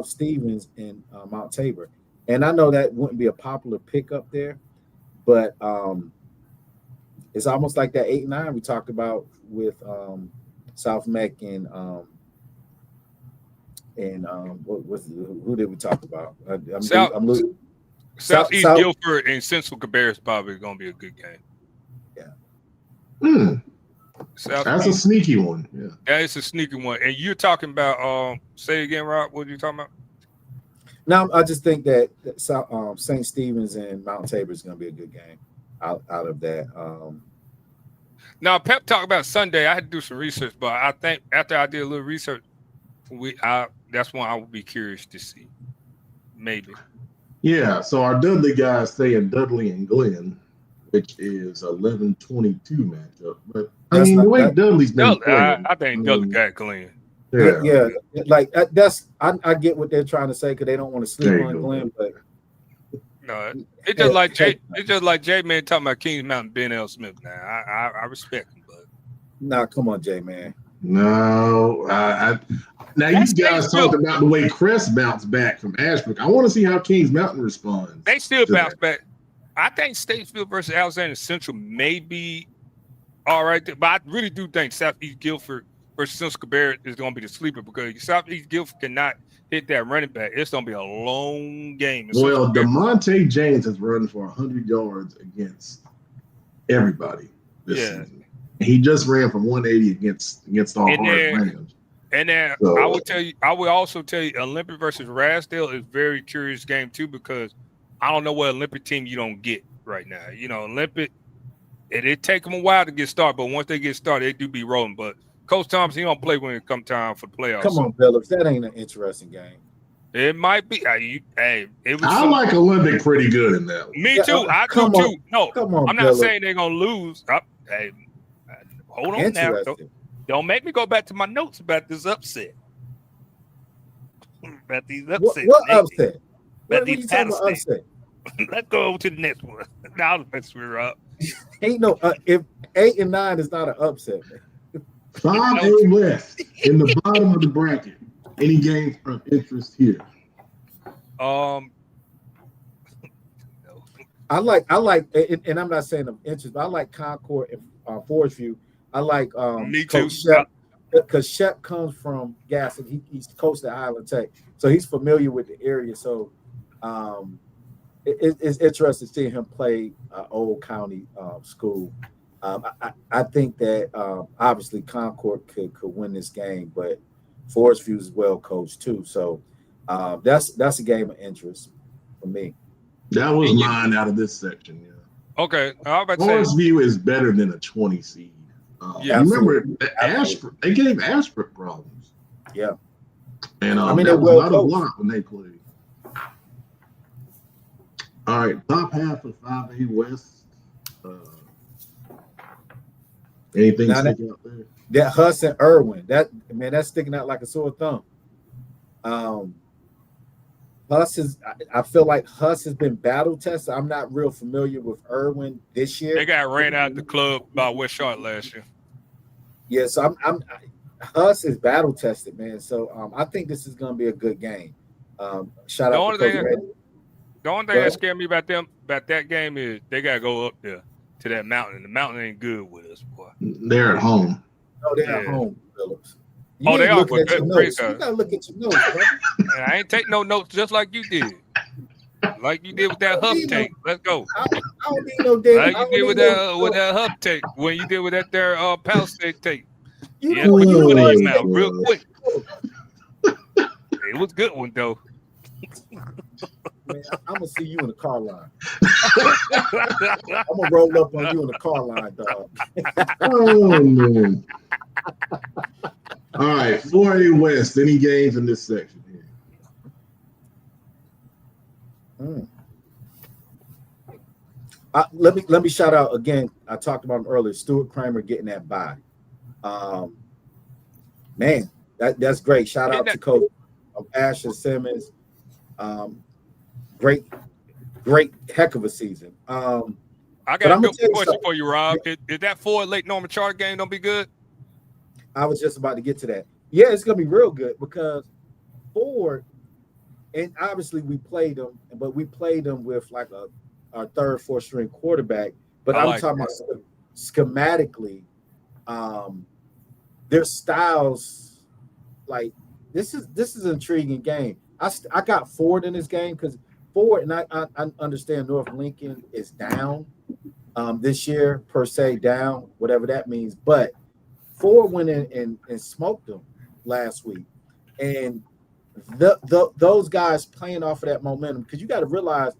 Stevens and Mount Tabor, and I know that wouldn't be a popular pick up there, but it's almost like that 8 and 9 we talked about with South Mech and who did we talk about? Southeast Guilford and Central Cabarrus probably going to be a good game. Yeah. That's a sneaky one. Yeah. That is a sneaky one. And you're talking about, say again, Rob, what are you talking about? No, I just think that St. Stephen's and Mount Tabor is going to be a good game out of that. Now, Pep talked about Sunday. I had to do some research, but I think after I did a little research, that's one I would be curious to see. maybe. Yeah, so our Dudley guys stay in Dudley and Glenn, which is 11-22 matchup. But I mean, the way Dudley's been playing, I think Dudley got Glenn. Yeah. Like that's I get what they're trying to say because they don't want to sleep on Glenn, but no, it's just like Jay. It's just like Jay Man talking about Kings Mountain, Ben L. Smith. Now I respect him, but nah, come on, Jay Man. No, now you guys talked about the way Crest bounced back from Ashbrook. I want to see how Kings Mountain responds. They still bounce back. I think Statesville versus Alexander Central may be all right, but I really do think Southeast Guilford versus Central Cabarrus is going to be the sleeper because Southeast Guilford cannot hit that running back. It's going to be a long game. Well, DeMonte James has run for 100 yards against everybody this season. He just ran for 180 against all hard Rams. And then I would also tell you, Olympic versus Rasdale is a very curious game too because I don't know what Olympic team you don't get right now. You know, Olympic, it take them a while to get started, but once they get started, they do be rolling. But Coach Thompson, he don't play when it come time for the playoffs. Come on, Phillips, that ain't an interesting game. It might be. I like Olympic pretty good in that one. Me too. I do too. No, I'm not saying they're gonna lose. Hold on now. Don't make me go back to my notes about this upset. About these upsets. What upset? About these upset. Let's go over to the next one. Now the next we're up. Ain't no if 8 and 9 is not an upset, man. 5A West in the bottom of the bracket. Any games of interest here? I like, and I'm not saying of interest, but I like Concord and Forest View. I like Me too. Shep, because Shep comes from Gaston. He's coached at Highland Tech, so he's familiar with the area. So it's interesting seeing him play Old County school. I think that obviously Concord could win this game, but Forest View is well coached too. So that's a game of interest for me. That was mine out of this section. Yeah. Okay. Forest View is better than a 20 seed. Remember, they gave Ashbrook problems. Yeah. And I mean, there was a lot of block when they played. All right, top half of 5A West. Anything sticking out there? That Huss and Irwin, that's sticking out like a sore thumb. I feel like Huss has been battle tested. I'm not real familiar with Irwin this year. They got ran out the club by West Charlotte last year. Yeah, so Huss is battle tested, man. So I think this is going to be a good game. Shout out to Coach Randy. The only thing that scared me about that game is they got to go up there to that mountain. The mountain ain't good with us, boy. They're at home. No, they're at home, Phillips. They are. You gotta look at your notes, brother. I ain't take no notes just like you did. Like you did with that Huff tape. Let's go. I don't need no data. Like you did with that Huff tape. When you did with that there Pal State tape. You put it out real quick. It was a good one though. Man, I'm gonna see you in the car line. I'm gonna roll up on you in the car line, dog. Oh man. All right, 4A West. Any games in this section here? Let me shout out again. I talked about him earlier. Stuart Kramer getting that bye. Man, that's great. Shout out to Coach Asher Simmons. Great, heck of a season. I got a good question for you, Rob. Is that Ford Lake Norman Charter game gonna be good? I was just about to get to that. Yeah, it's gonna be real good because Ford, and obviously we played them, but we played them with like our third, fourth string quarterback. But I'm talking about schematically, their styles. Like this is an intriguing game. I got Ford in this game because Ford, and I understand North Lincoln is down this year per se, down whatever that means, but Ford went in and smoked them last week, and those guys playing off of that momentum, because you got to realize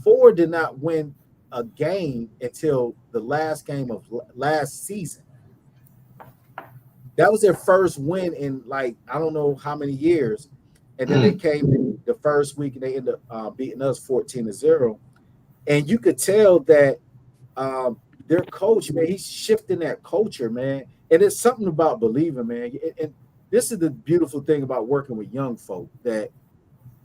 Ford did not win a game until the last game of last season. That was their first win in like I don't know how many years, and then they came in the first week, and they ended up beating us 14-0. And you could tell that their coach, man, he's shifting that culture, man. And it's something about believing, man. And this is the beautiful thing about working with young folk, that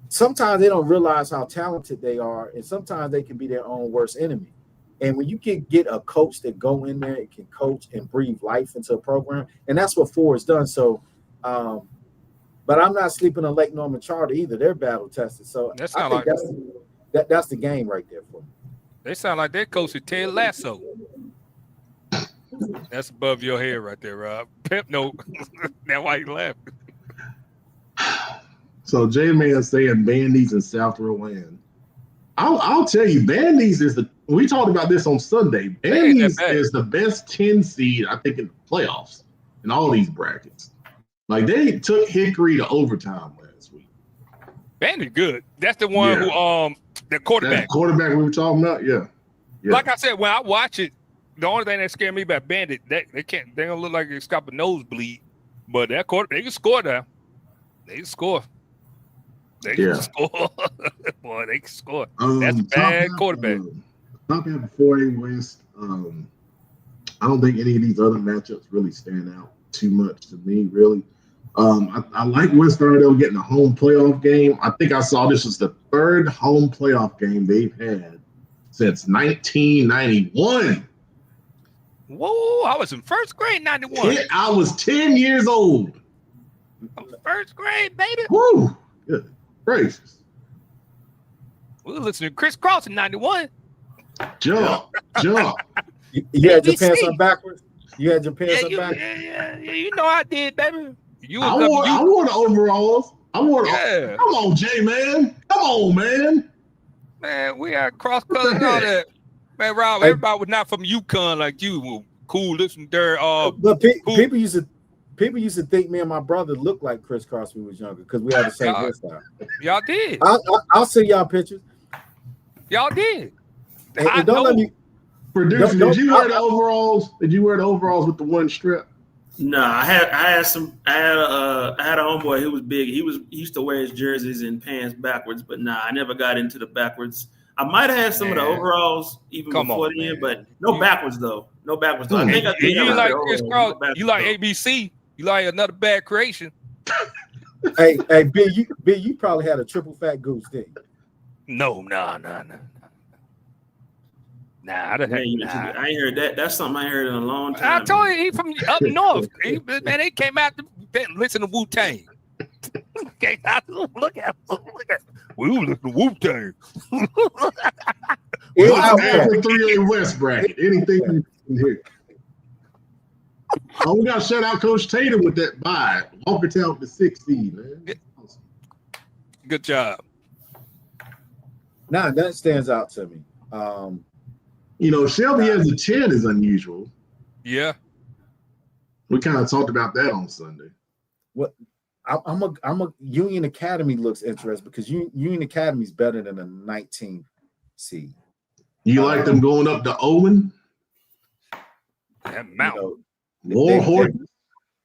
sometimes they don't realize how talented they are, and sometimes they can be their own worst enemy. And when you can get a coach that go in there and can coach and breathe life into a program, and that's what Ford's done. So, but I'm not sleeping on Lake Norman Charter either. They're battle tested. So I think that's the game right there for me. They sound like their coach is Ted Lasso. That's above your head right there, Rob. Pep note. That's why you laughing. So J-Man saying Bandies in South Carolina. I'll tell you, Bandies is we talked about this on Sunday. Bandies is the best 10 seed, I think, in the playoffs in all these brackets. Like, they took Hickory to overtime last week. Bandies good. That's the one who the quarterback. That quarterback we were talking about, yeah. Like I said, when I watch it, the only thing that scared me about Bandit, they don't look like it's got a nosebleed, but that quarter they can score now. They can score. They can score. Boy, they can score. That's a bad quarterback. Top half of 4A West. I don't think any of these other matchups really stand out too much to me, really. I like West Ardell getting a home playoff game. I think I saw this was the third home playoff game they've had since 1991. Whoa, I was in first grade, 91. I was 10 years old. First grade, baby. Woo! Good gracious. We were listening to Chris Cross in 91. Jump. You had your pants on backwards? You had your pants on backwards? Yeah, you know I did, baby. I wore the overalls. Come on, J-Man. Come on, man. Man, we had cross colors and all that. Man, Rob, everybody was not from UConn like you. Well, cool, listen there. But people used to think me and my brother looked like Chris Cross when we was younger because we had the same hairstyle. Y'all did. I'll send y'all pictures. Y'all did. And don't let me. Producer, did you wear the overalls? Did you wear the overalls with the one strip? No, I had a homeboy who was big. He used to wear his jerseys and pants backwards, but I never got into the backwards. I might have had some of the overalls even before then, but no backwards though. No backwards though. I think I did. You like Chris Cross? You like ABC? You like Another Bad Creation? Hey, B, you probably had a triple fat goose, didn't you? No. I ain't heard that. That's something I ain't heard in a long time. I told you he from up north. Man, they came out to listen to Wu-Tang. Look at. We were listening to Wu-Tang. Well, after 3A West bracket, anything you can hear. Oh, we got to shout out Coach Tatum with that bye. Walkertown with the 6 seed, man. Awesome. Good job. Nah, that stands out to me. Shelby as a 10 is unusual. Yeah. We kind of talked about that on Sunday. What? I'm a Union Academy looks interesting because Union Academy is better than a 19 seed. You like them going up to Owen? That mountain. More horses.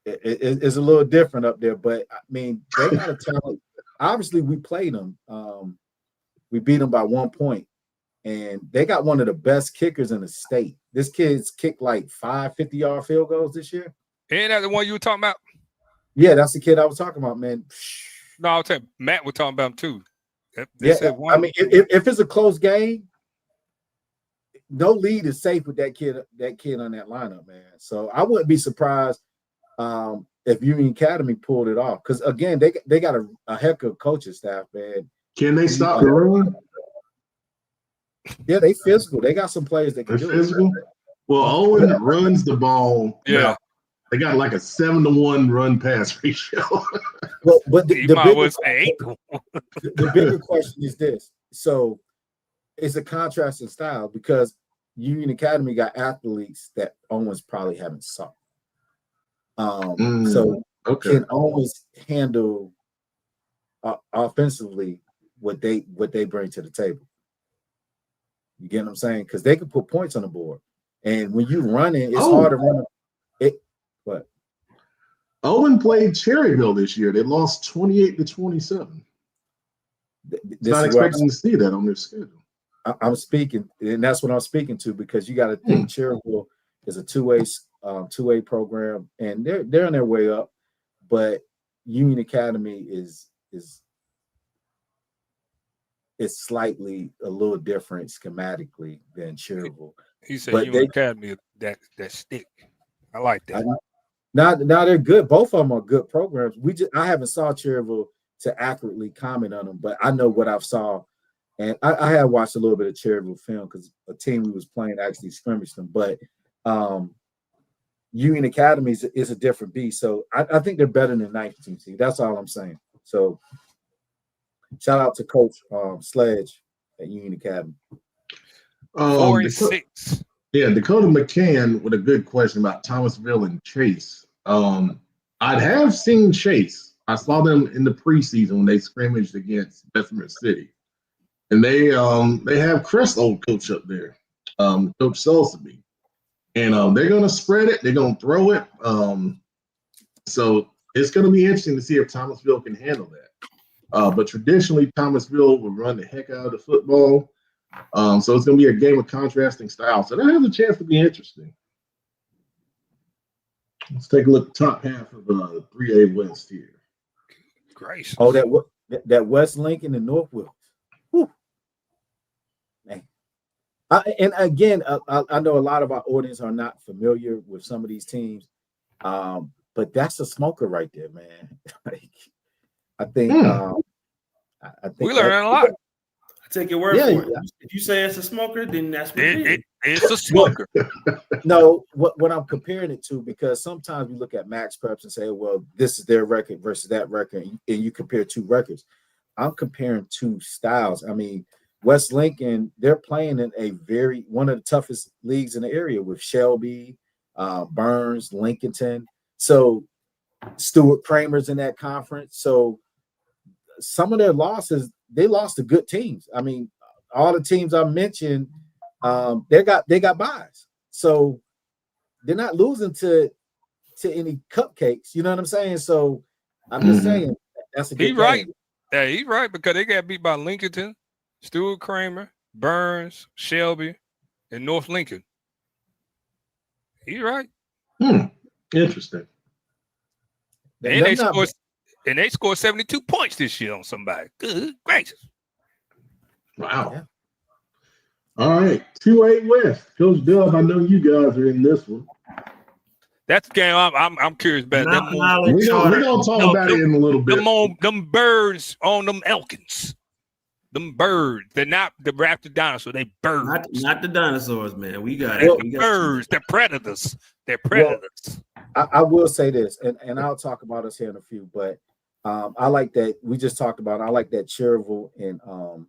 It's a little different up there, but I mean they got a talent. Obviously, we played them. We beat them by 1 point, and they got one of the best kickers in the state. This kid's kicked like 5 50-yard field goals this year. Ain't that the one you were talking about? Yeah, that's the kid I was talking about, man. No, I was saying Matt was talking about him too. I mean, if it's a close game, no lead is safe with that kid on that lineup, man. So I wouldn't be surprised if Union Academy pulled it off. Because again, they got a heck of coaching staff, man. Can they stop the run? Yeah, they physical. They got some players that can do physical. It. Well, Owen runs the ball. Yeah. They got like a 7-to-1 run pass ratio. Well, but the bigger question is this. So it's a contrast in style because Union Academy got athletes that Owens probably haven't saw. So can Owens handle offensively what they bring to the table? You get what I'm saying? Because they can put points on the board. And when you run it, it's hard to run it. But Owen played Cherryville this year. They lost 28-27. It's not expecting to see that on their schedule. I'm speaking, and that's what I'm speaking to, because you got to think Cherryville is a two-way program, and they're on their way up, but Union Academy is slightly a little different schematically than Cherryville. He said Union Academy that stick. I like that. Now they're good. Both of them are good programs. I haven't saw Cherryville to accurately comment on them, but I know what I've saw. And I have watched a little bit of Cherryville film because a team we was playing actually scrimmaged them. But Union Academy is a different beast. So I think they're better than 19 seed. That's all I'm saying. So shout out to Coach Sledge at Union Academy. 46. Dakota McCann with a good question about Thomasville and Chase. I have seen Chase. I saw them in the preseason when they scrimmaged against Bessemer City. And they have Crest's old coach up there, Coach Selseby. And they're going to spread it. They're going to throw it. So it's going to be interesting to see if Thomasville can handle that. But traditionally, Thomasville will run the heck out of the football. So it's going to be a game of contrasting styles. So that has a chance to be interesting. Let's take a look at the top half of the 3A West here. Gracious. Oh, that West Lincoln and North Wilkes. Whew. Man. And again, I know a lot of our audience are not familiar with some of these teams, but that's a smoker right there, man. I think we learn a lot. Take your word for it. If you say it's a smoker, then that's what it's a smoker. No, what I'm comparing it to, because sometimes we look at Max Preps and say, well, this is their record versus that record, and you compare two records. I'm comparing two styles. I mean, West Lincoln, they're playing in one of the toughest leagues in the area with Shelby, Burns, Lincolnton. So Stuart Kramer's in that conference. So some of their losses, they lost to good teams. I mean, all the teams I mentioned, they got buys. So they're not losing to any cupcakes. You know what I'm saying? So I'm just saying that's a good game. Right. Yeah, he's right, because they got beat by Lincolnton, Stuart Kramer, Burns, Shelby, and North Lincoln. He's right. Interesting. And they scored 72 points this year on somebody. Good gracious. Wow. Yeah. All right. 2A West. Coach Dub, I know you guys are in this one. That's the game I'm curious about. We're going to talk about it in a little bit. Them birds on them Elkins. Them birds. They're not the raptor dinosaur. They birds. Not the dinosaurs, man. We got birds. They're predators. They're predators. Well, I will say this, and I'll talk about us here in a few, but I like that we just talked about. I like that Cherryville and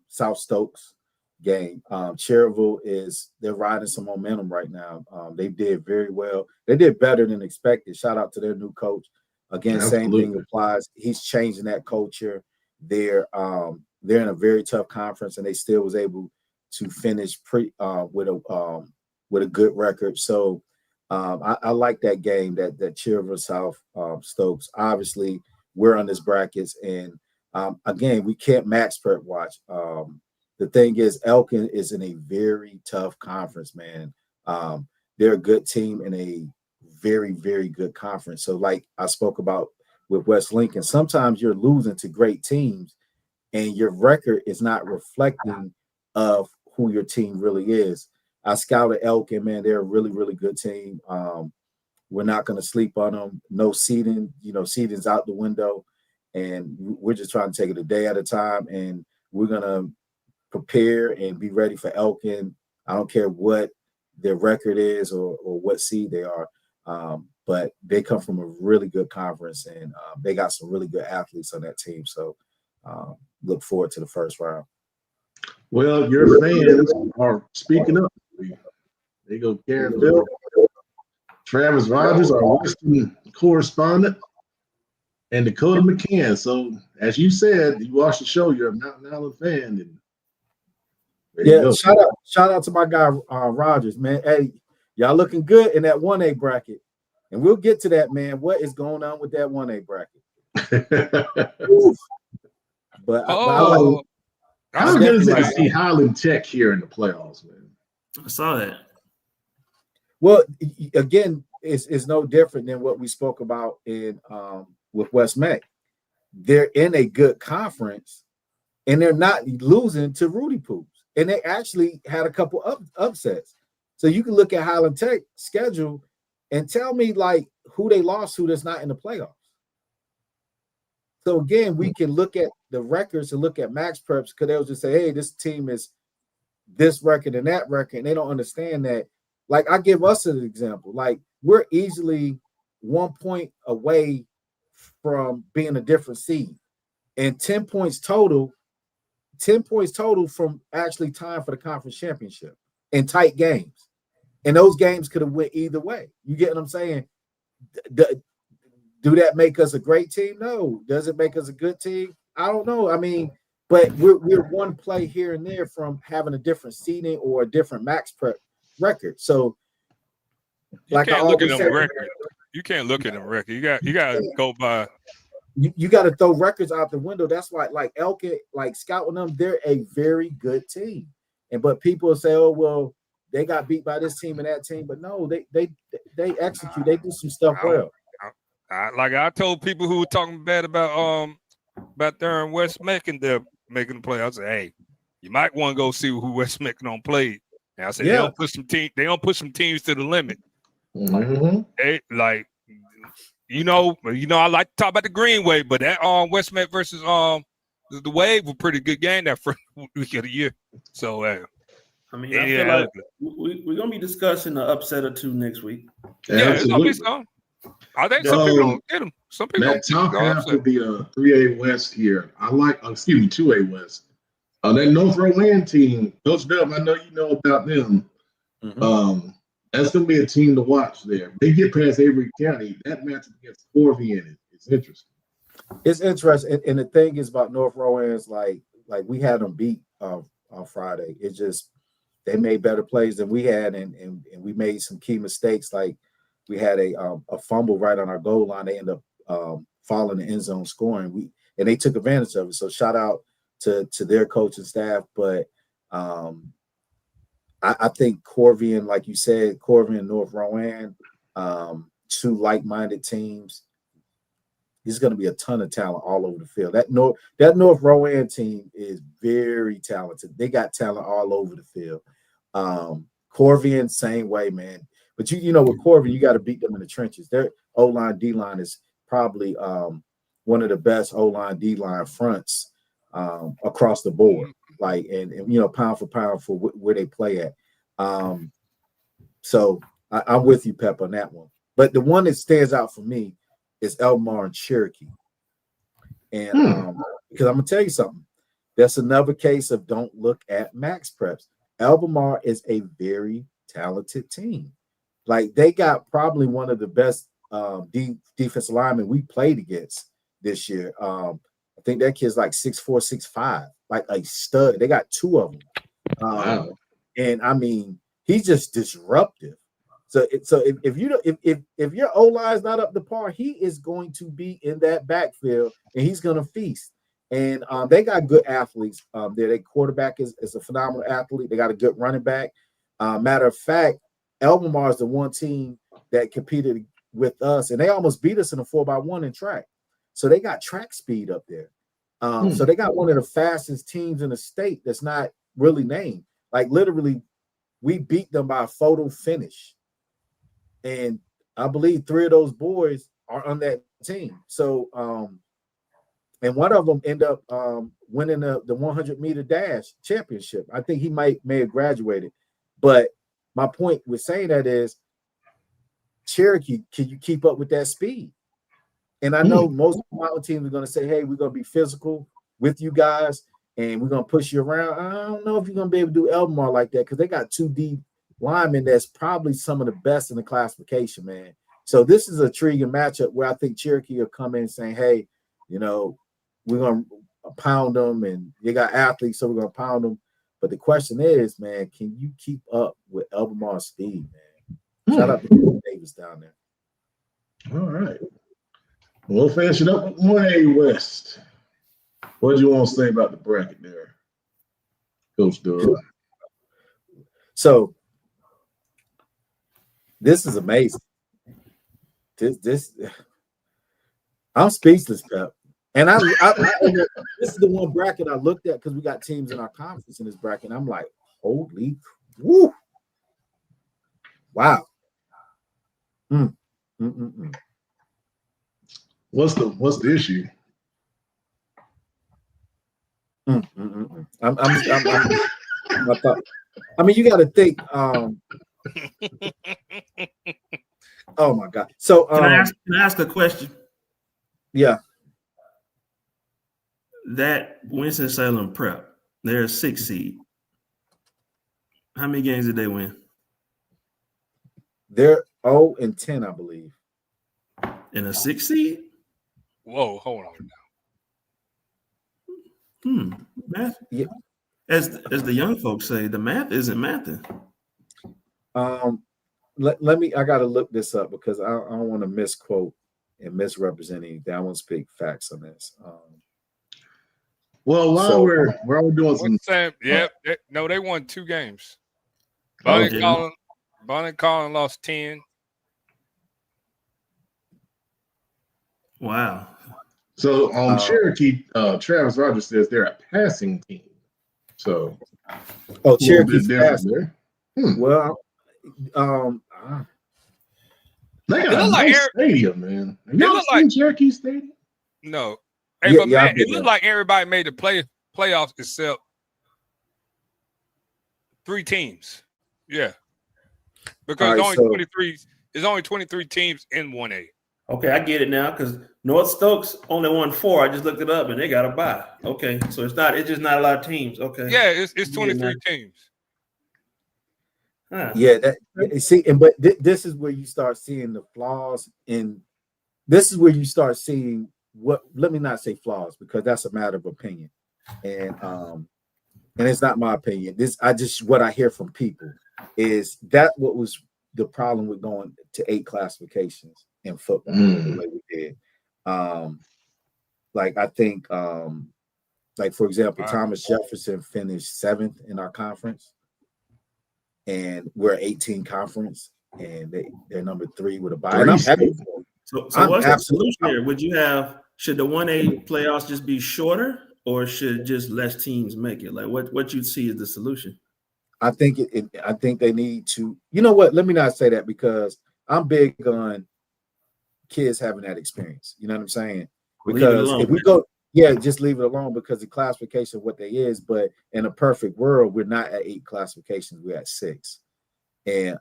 South Stokes game. Cherryville they're riding some momentum right now. They did very well. They did better than expected. Shout out to their new coach. Again, Same thing applies. He's changing that culture. They're in a very tough conference, and they still was able to finish with a good record. So I like that game, that Cherryville South Stokes. Obviously, we're on this brackets, and again, we can't max prep watch. The thing is, Elkin is in a very tough conference, man. They're a good team in a very, very good conference. So like I spoke about with West Lincoln, sometimes you're losing to great teams and your record is not reflecting of who your team really is. I scouted Elkin, man. They're a really, really good team. We're not going to sleep on them. No seeding, seeding's out the window, and we're just trying to take it a day at a time, and we're going to prepare and be ready for Elkin. I don't care what their record is or what seed they are, but they come from a really good conference, and they got some really good athletes on that team. So look forward to the first round. Well, your fans are speaking up. They go Karen Bill, Travis Rogers, our Western correspondent, and Dakota McCann. So, as you said, you watch the show, you're a Mountain Island fan. And shout out to my guy Rogers, man. Hey, y'all looking good in that 1A bracket, and we'll get to that, man. What is going on with that 1A bracket? But How good is it to see Highland Tech here in the playoffs, man? I saw that. Well, again, it's no different than what we spoke about in with West Meck. They're in a good conference, and they're not losing to Rudy Poops. And they actually had a couple upsets. So you can look at Highland Tech schedule and tell me like who they lost to that's not in the playoffs. So again, we can look at the records and look at Max Preps because they'll just say, hey, this team is this record and that record. And they don't understand that. Like I give us an example. Like we're easily 1 point away from being a different seed. And 10 points total from actually tying for the conference championship in tight games. And those games could have went either way. You get what I'm saying? Do that make us a great team? No. Does it make us a good team? I don't know. I mean, but we're one play here and there from having a different seeding or a different Max Prep record. So, like I always say, you can't look at them record. You got to go by. You got to throw records out the window. That's why, like Elkin, like scouting them, they're a very good team. But people say, oh well, they got beat by this team and that team. But no, they execute. They do some stuff well. Like I told people who were talking bad about Durham West Meck and they're making the play. I said, hey, you might want to go see who West Meck don't play. And I said, they don't push some teams to the limit. Mm-hmm. They like, I like to talk about the Greenway, but that West Meck versus the Wave was a pretty good game that first week of the year. So I feel like we're gonna be discussing the upset or two next week. Yeah, it's gonna be some. I think some people don't get them. Some people that top half of the 3A West here. I like, 2A West. That North Rowan team, Coach Dub, I know you know about them. Mm-hmm. That's going to be a team to watch there. They get past Avery County. That matchup against Corvian is interesting. It's interesting. And the thing is about North Rowan is like we had them beat on Friday. It's just they made better plays than we had, and we made some key mistakes. Like we had a fumble right on our goal line. They ended up falling the end zone scoring. And they took advantage of it. So shout out to their coach and staff. But I think Corvian, like you said, Corvian and North Rowan, two like-minded teams. There's going to be a ton of talent all over the field. That North Rowan team is very talented. They got talent all over the field. Corvian, same way, man. But with Corvian, you got to beat them in the trenches. Their O-line, D-line is probably one of the best O-line, D-line fronts across the board. Like and pound for pound for where they play at. So I'm with you, Pep, on that one. But the one that stands out for me is Albemarle and Cherokee. And because I'm gonna tell you something, that's another case of don't look at Max Preps. Albemarle is a very talented team. Like they got probably one of the best defensive linemen we played against this year. I think that kid's like 6'4", 6'5", like a stud. They got two of them. Wow. And I mean, he's just disruptive. So if your O-line is not up to par, he is going to be in that backfield and he's going to feast. And they got good athletes there. Their quarterback is a phenomenal athlete. They got a good running back. Matter of fact, Albemarle is the one team that competed with us, and they almost beat us in a 4x1 in track. So they got track speed up there. So they got one of the fastest teams in the state that's not really named. Like literally, we beat them by a photo finish. And I believe 3 of those boys are on that team. So, and one of them ended up winning the 100-meter dash championship. I think he may have graduated. But my point with saying that is, Cherokee, can you keep up with that speed? And I know most mountain teams are going to say, hey, we're going to be physical with you guys, and we're going to push you around. I don't know if you're going to be able to do Albemarle like that because they got 2 deep linemen that's probably some of the best in the classification, man. So this is a intriguing matchup where I think Cherokee will come in saying, hey, we're going to pound them, and they got athletes, so we're going to pound them. But the question is, man, can you keep up with Albemarle's speed, man? Shout out to Bill Davis down there. All right. We'll finish it up with 1A West. What do you want to say about the bracket there? Coach Doug. So this is amazing. This I'm speechless, Pep. And I this is the one bracket I looked at because we got teams in our conference in this bracket. I'm like, holy woo. Wow. What's the issue? I mean, you got to think. Oh my God! So can I ask a question? Yeah. That Winston-Salem Prep, they're a 6 seed. How many games did they win? They're 0-10, I believe. In a 6 seed? Whoa, hold on now. Math. Yeah. As the young folks say, the math isn't mathing. Let me. I got to look this up because I don't want to misquote and misrepresent anything. I want to speak facts on this. Well, while we're doing some, they won 2 games. Bonnie Collin lost 10. Wow. So Cherokee, Travis Rogers says they're a passing team. So Cherokee's passing. Well, they got a nice stadium, man. Have y'all seen Cherokee Stadium? No. Hey, but man, it looked like everybody made the playoffs except 3 teams. Yeah. Because there's only 23 teams in 1A. Okay, I get it now because North Stokes only won 4. I just looked it up and they got a bye. Okay, so it's just not a lot of teams. Okay. Yeah, it's 23 teams. Huh. Yeah, but this is where you start seeing the flaws in. This is where you start seeing let me not say flaws because that's a matter of opinion, and it's not my opinion. What I hear from people is that what was the problem with going to 8 classifications in football the way we did. Like I think, like for example, Thomas Jefferson finished 7th in our conference, and we're 18 conference, and they're number 3 with a bye. And I'm happy for them. So what's the solution here? Should the 1A playoffs just be shorter, or should just less teams make it? Like what you see is the solution? I think I think they need to. You know what? Let me not say that because I'm big on kids having that experience. You know what I'm saying? Because if we go, just leave it alone because the classification of what they is. But in a perfect world, we're not at 8 classifications; we're at 6, and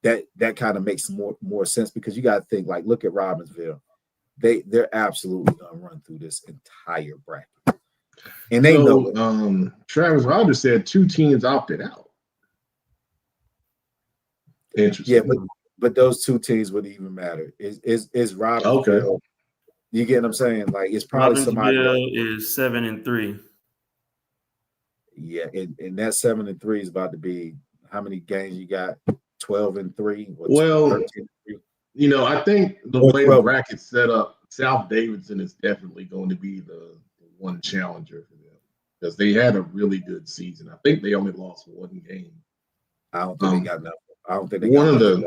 that kind of makes more sense because you got to think like, look at Robbinsville. They're absolutely gonna run through this entire bracket. And they know it. Travis Rogers said 2 teams opted out. Interesting. Yeah, but those 2 teams wouldn't even matter. Is Robbinsville? Okay. You get what I'm saying? Like it's probably somebody is 7-3. Yeah, and that 7-3 is about to be how many games you got? 12-3. Well, 13-3? I think the way the bracket's set up, South Davidson is definitely going to be the one challenger for them because they had a really good season. I think they only lost 1 game. I don't think they got enough. I don't think they got enough.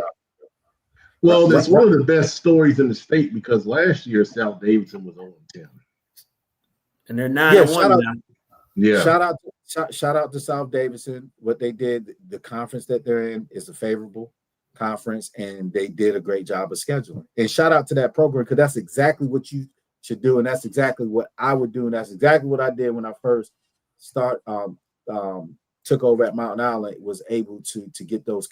Well, that's one of the best stories in the state because last year South Davidson was 0-10. And they're 9-1 now. Yeah. Shout out to South Davidson. What they did, the conference that they're in is a favorable conference, and they did a great job of scheduling. And shout out to that program because that's exactly what you should do, and that's exactly what I would do, and that's exactly what I did when I first took over at Mountain Island. Was able to get those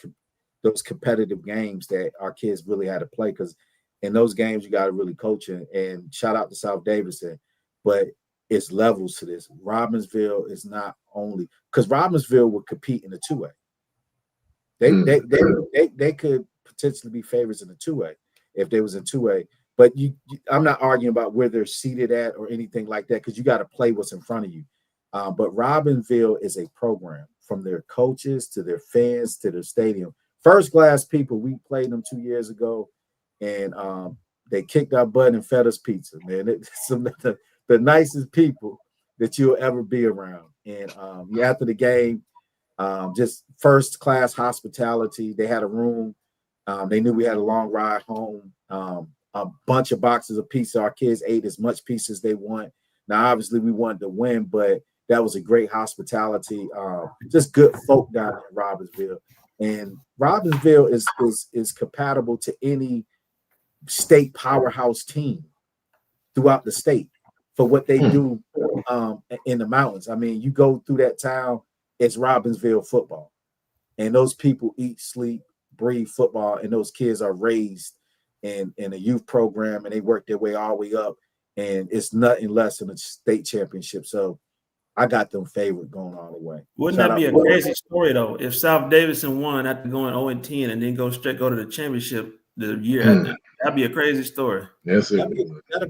competitive games that our kids really had to play because in those games you got to really coach it. And shout out to South Davidson, but it's levels to this. Robbinsville is not only because Robbinsville would compete in the 2A. They could potentially be favorites in the 2A if they was in 2A. But I'm not arguing about where they're seated at or anything like that because you got to play what's in front of you. But Robbinsville is a program from their coaches to their fans to their stadium. First class people. We played them 2 years ago, and they kicked our butt and fed us pizza. Man, it's some of the nicest people that you'll ever be around. And after the game, just first class hospitality. They had a room. They knew we had a long ride home. A bunch of boxes of pizza. Our kids ate as much pizza as they want. Now, obviously, we wanted to win, but that was a great hospitality. Just good folk down in Robbinsville. And Robbinsville is compatible to any state powerhouse team throughout the state for what they do in the mountains. I mean, you go through that town, it's Robbinsville football. And those people eat, sleep, breathe football, and those kids are raised in a youth program, and they work their way all the way up, and it's nothing less than a state championship. So I got them favorite going all the way. Wouldn't that be a crazy story though? If South Davidson won after going 0-10 and then go to the championship the year after, that'd be a crazy story. Yes, that'd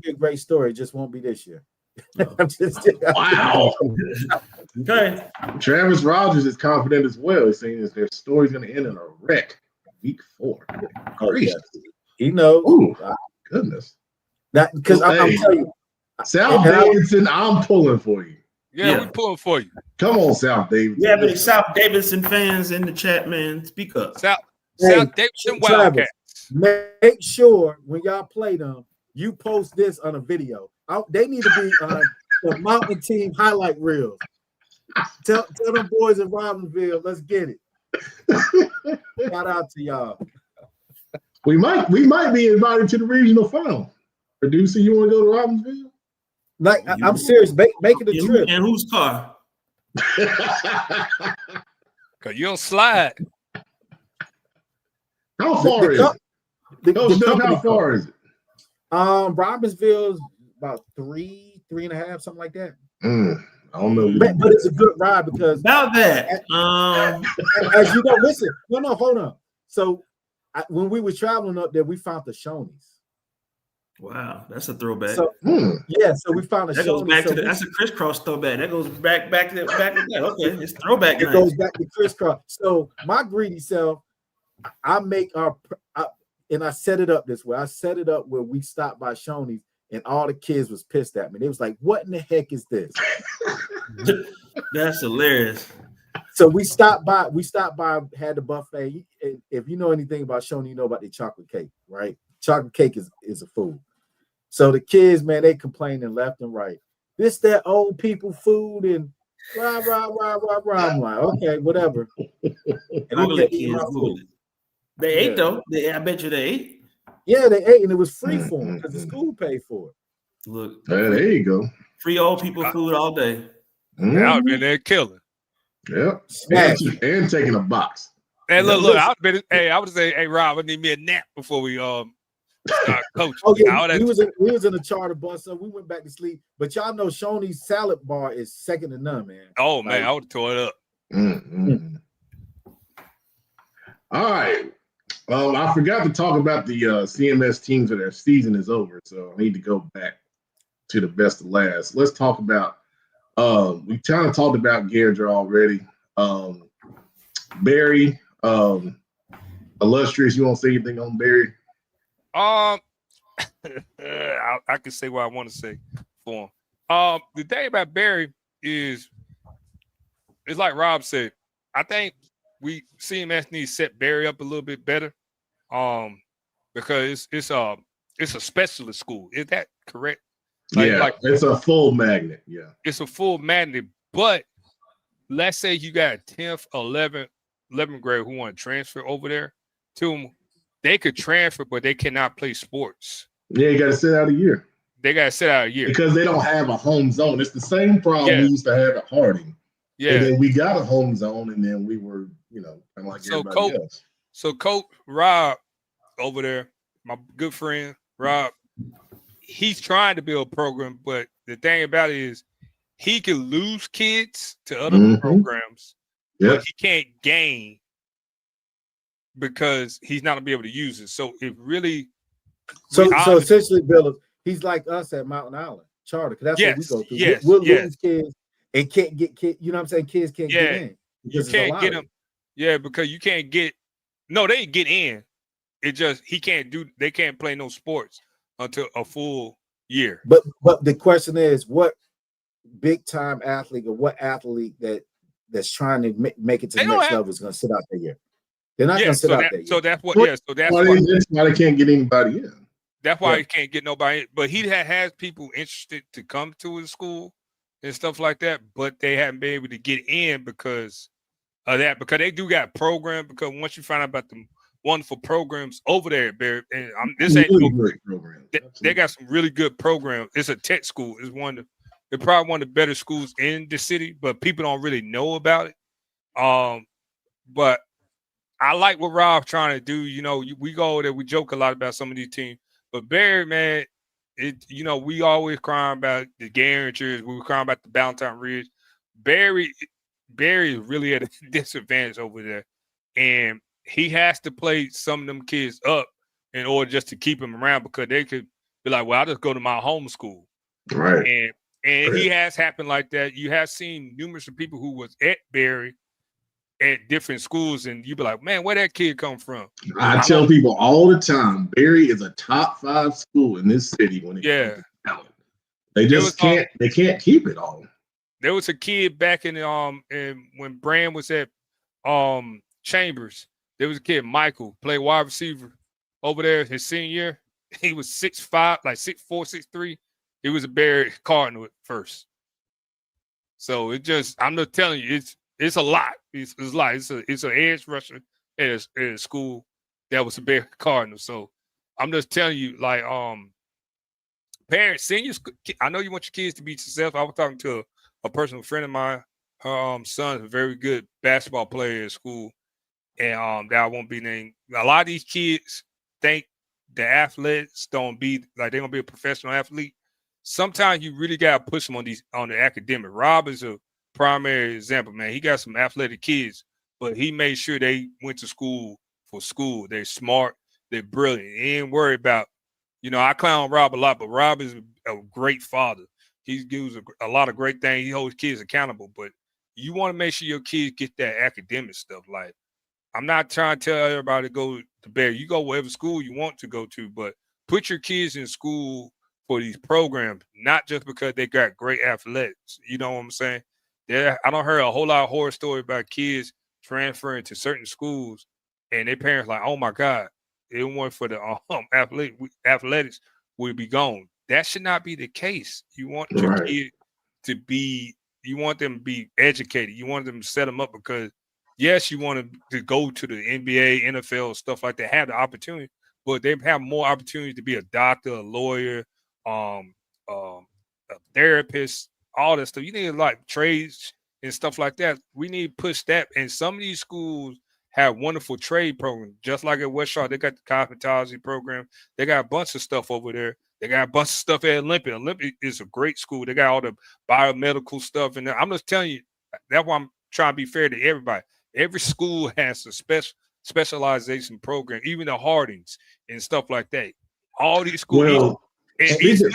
be a great story. It just won't be this year. No. Wow. Okay. Travis Rogers is confident as well. He's saying their story's going to end in a wreck week 4. Yeah. He knows. Ooh, goodness. That because I'm telling you, South Davidson, I'm pulling for you. Yeah, we're pulling for you. Come on, South Davidson. Yeah, but South Davidson fans in the chat, man, speak up. South Davidson Wildcats. Make sure when y'all play them, you post this on a video. They need to be on the Mountain Team highlight reels. Tell them boys in Robbinsville, let's get it. Shout out to y'all. We might be invited to the regional final. Producer, you want to go to Robbinsville? Like I'm serious. Make it a trip. And whose car? Cause you'll slide. How far is it? How far is it? Robbinsville is about 3.5, something like that. I don't know. But it's a good ride because about that. As you know, listen, no, hold on. So when we were traveling up there, we found the Shoney's. Wow, that's a throwback. So, so we found a that goes back to that's a crisscross throwback. That goes back to that. Okay, it's throwback. It goes back to crisscross. So my greedy self, I make and I set it up this way. I set it up where we stopped by Shoney's, and all the kids was pissed at me. They was like, "What in the heck is this?" That's hilarious. So we stopped by, had the buffet. If you know anything about Shoney, you know about the chocolate cake, right? Chocolate cake is a food. So the kids, man, they complaining left and right. This, that old people food and rah. I'm like, okay, whatever. And I kept eating my food. They ate though. I bet you they ate. Yeah, they ate, and it was free for them because the school paid for it. Look, there you go. Free old people food all day. I've been there killing. Yep. And taking a box. Hey, look, I would say, hey, Rob, I need me a nap before we start coaching. Oh, yeah, we was in a charter bus, so we went back to sleep. But y'all know Shoney's salad bar is second to none, man. Oh, man, I would have tore it up. All right. I forgot to talk about the CMS teams that their season is over, so I need to go back to the best of last. Let's talk about we kind of talked about Gairdner already. Barry, illustrious, you want to say anything on Barry? I can say what I want to say for him. The thing about Barry is, it's like Rob said, I think CMS needs to set Barry up a little bit better. Because it's a specialist school. Is that correct? It's a full magnet. Yeah. It's a full magnet, but let's say you got a 10th, 11th grade who want to transfer over there to them. They could transfer, but they cannot play sports. Yeah, you got to sit out a year. They got to sit out a year. Because they don't have a home zone. It's the same problem we used to have at Harding. Yeah. And then we got a home zone, and then we were, kind of like everybody else. So Coach Rob over there, my good friend Rob, he's trying to build a program, but the thing about it is he can lose kids to other programs, but he can't gain because he's not gonna be able to use it. So it really so essentially, Bill, he's like us at Mountain Island Charter, because that's what we go through. We'll lose kids and can't get kids. You know what I'm saying? Kids can't get in. You can't get them. Yeah, because you can't get. No, they get in. It just they can't play no sports until a full year. But the question is, what big time athlete or what athlete that's trying to make it to the next level is going to sit out that year? They're not going to sit out that year. So that's what. Yeah. So that's why they can't get anybody in. That's why he can't get nobody in. But he has people interested to come to his school and stuff like that, but they haven't been able to get in because of that. Because they do got programs. Because once you find out about the wonderful programs over there at Barry, and this ain't really great program. They got some really good programs. It's a tech school. It's they're probably one of the better schools in the city, but people don't really know about it. But I like what Rob's trying to do. You know, we go over there, we joke a lot about some of these teams, but Barry, man, we always crying about the guarantors. We were crying about the Valentine Ridge. Barry is really at a disadvantage over there, and he has to play some of them kids up in order just to keep them around because they could be like, well, I'll just go to my home school. Right. And he has happened like that. You have seen numerous of people who was at Barry at different schools, and you be like, man, where that kid come from? I tell people all the time, Barry is a top 5 school in this city when it comes to talent. They just can't keep it all. There was a kid back in when Brand was at Chambers. There was a kid, Michael, played wide receiver over there his senior year. He was 6'5", like 6'4", 6'3". He was a Barry Cardinal at first. So I'm just telling you, it's a lot. It's a lot. It's an edge rusher at a school that was a Barry Cardinal. So I'm just telling you, like, parents, seniors, I know you want your kids to be successful. I was talking to a personal friend of mine. Her son is a very good basketball player at school. And that I won't be named. A lot of these kids think the athletes don't be like they're gonna be a professional athlete. Sometimes you really gotta push them on the academic. Rob is a primary example, man. He got some athletic kids, but he made sure they went to school for school. They're smart, they're brilliant. He ain't worried about, I clown Rob a lot, but Rob is a great father. He gives a lot of great things. He holds kids accountable, but you want to make sure your kids get that academic stuff. Like, I'm not trying to tell everybody to go to Barry. You go whatever school you want to go to, but put your kids in school for these programs, not just because they got great athletics. You know what I'm saying? I don't hear a whole lot of horror story about kids transferring to certain schools and their parents like, oh my God, it wasn't for the athletics would be gone. That should not be the case. You want your kid you want them to be educated. You want them to set them up because yes, you want them to go to the NBA, NFL, stuff like that, have the opportunity, but they have more opportunity to be a doctor, a lawyer, a therapist, all that stuff. You need like trades and stuff like that. We need to push that. And some of these schools have wonderful trade programs, just like at West Shaw. They got the cosmetology program. They got a bunch of stuff over there. They got a bunch of stuff at Olympia. Olympia is a great school. They got all the biomedical stuff in there. I'm just telling you, that's why I'm trying to be fair to everybody. Every school has a specialization program, even the Hardings and stuff like that. All these schools. Speaking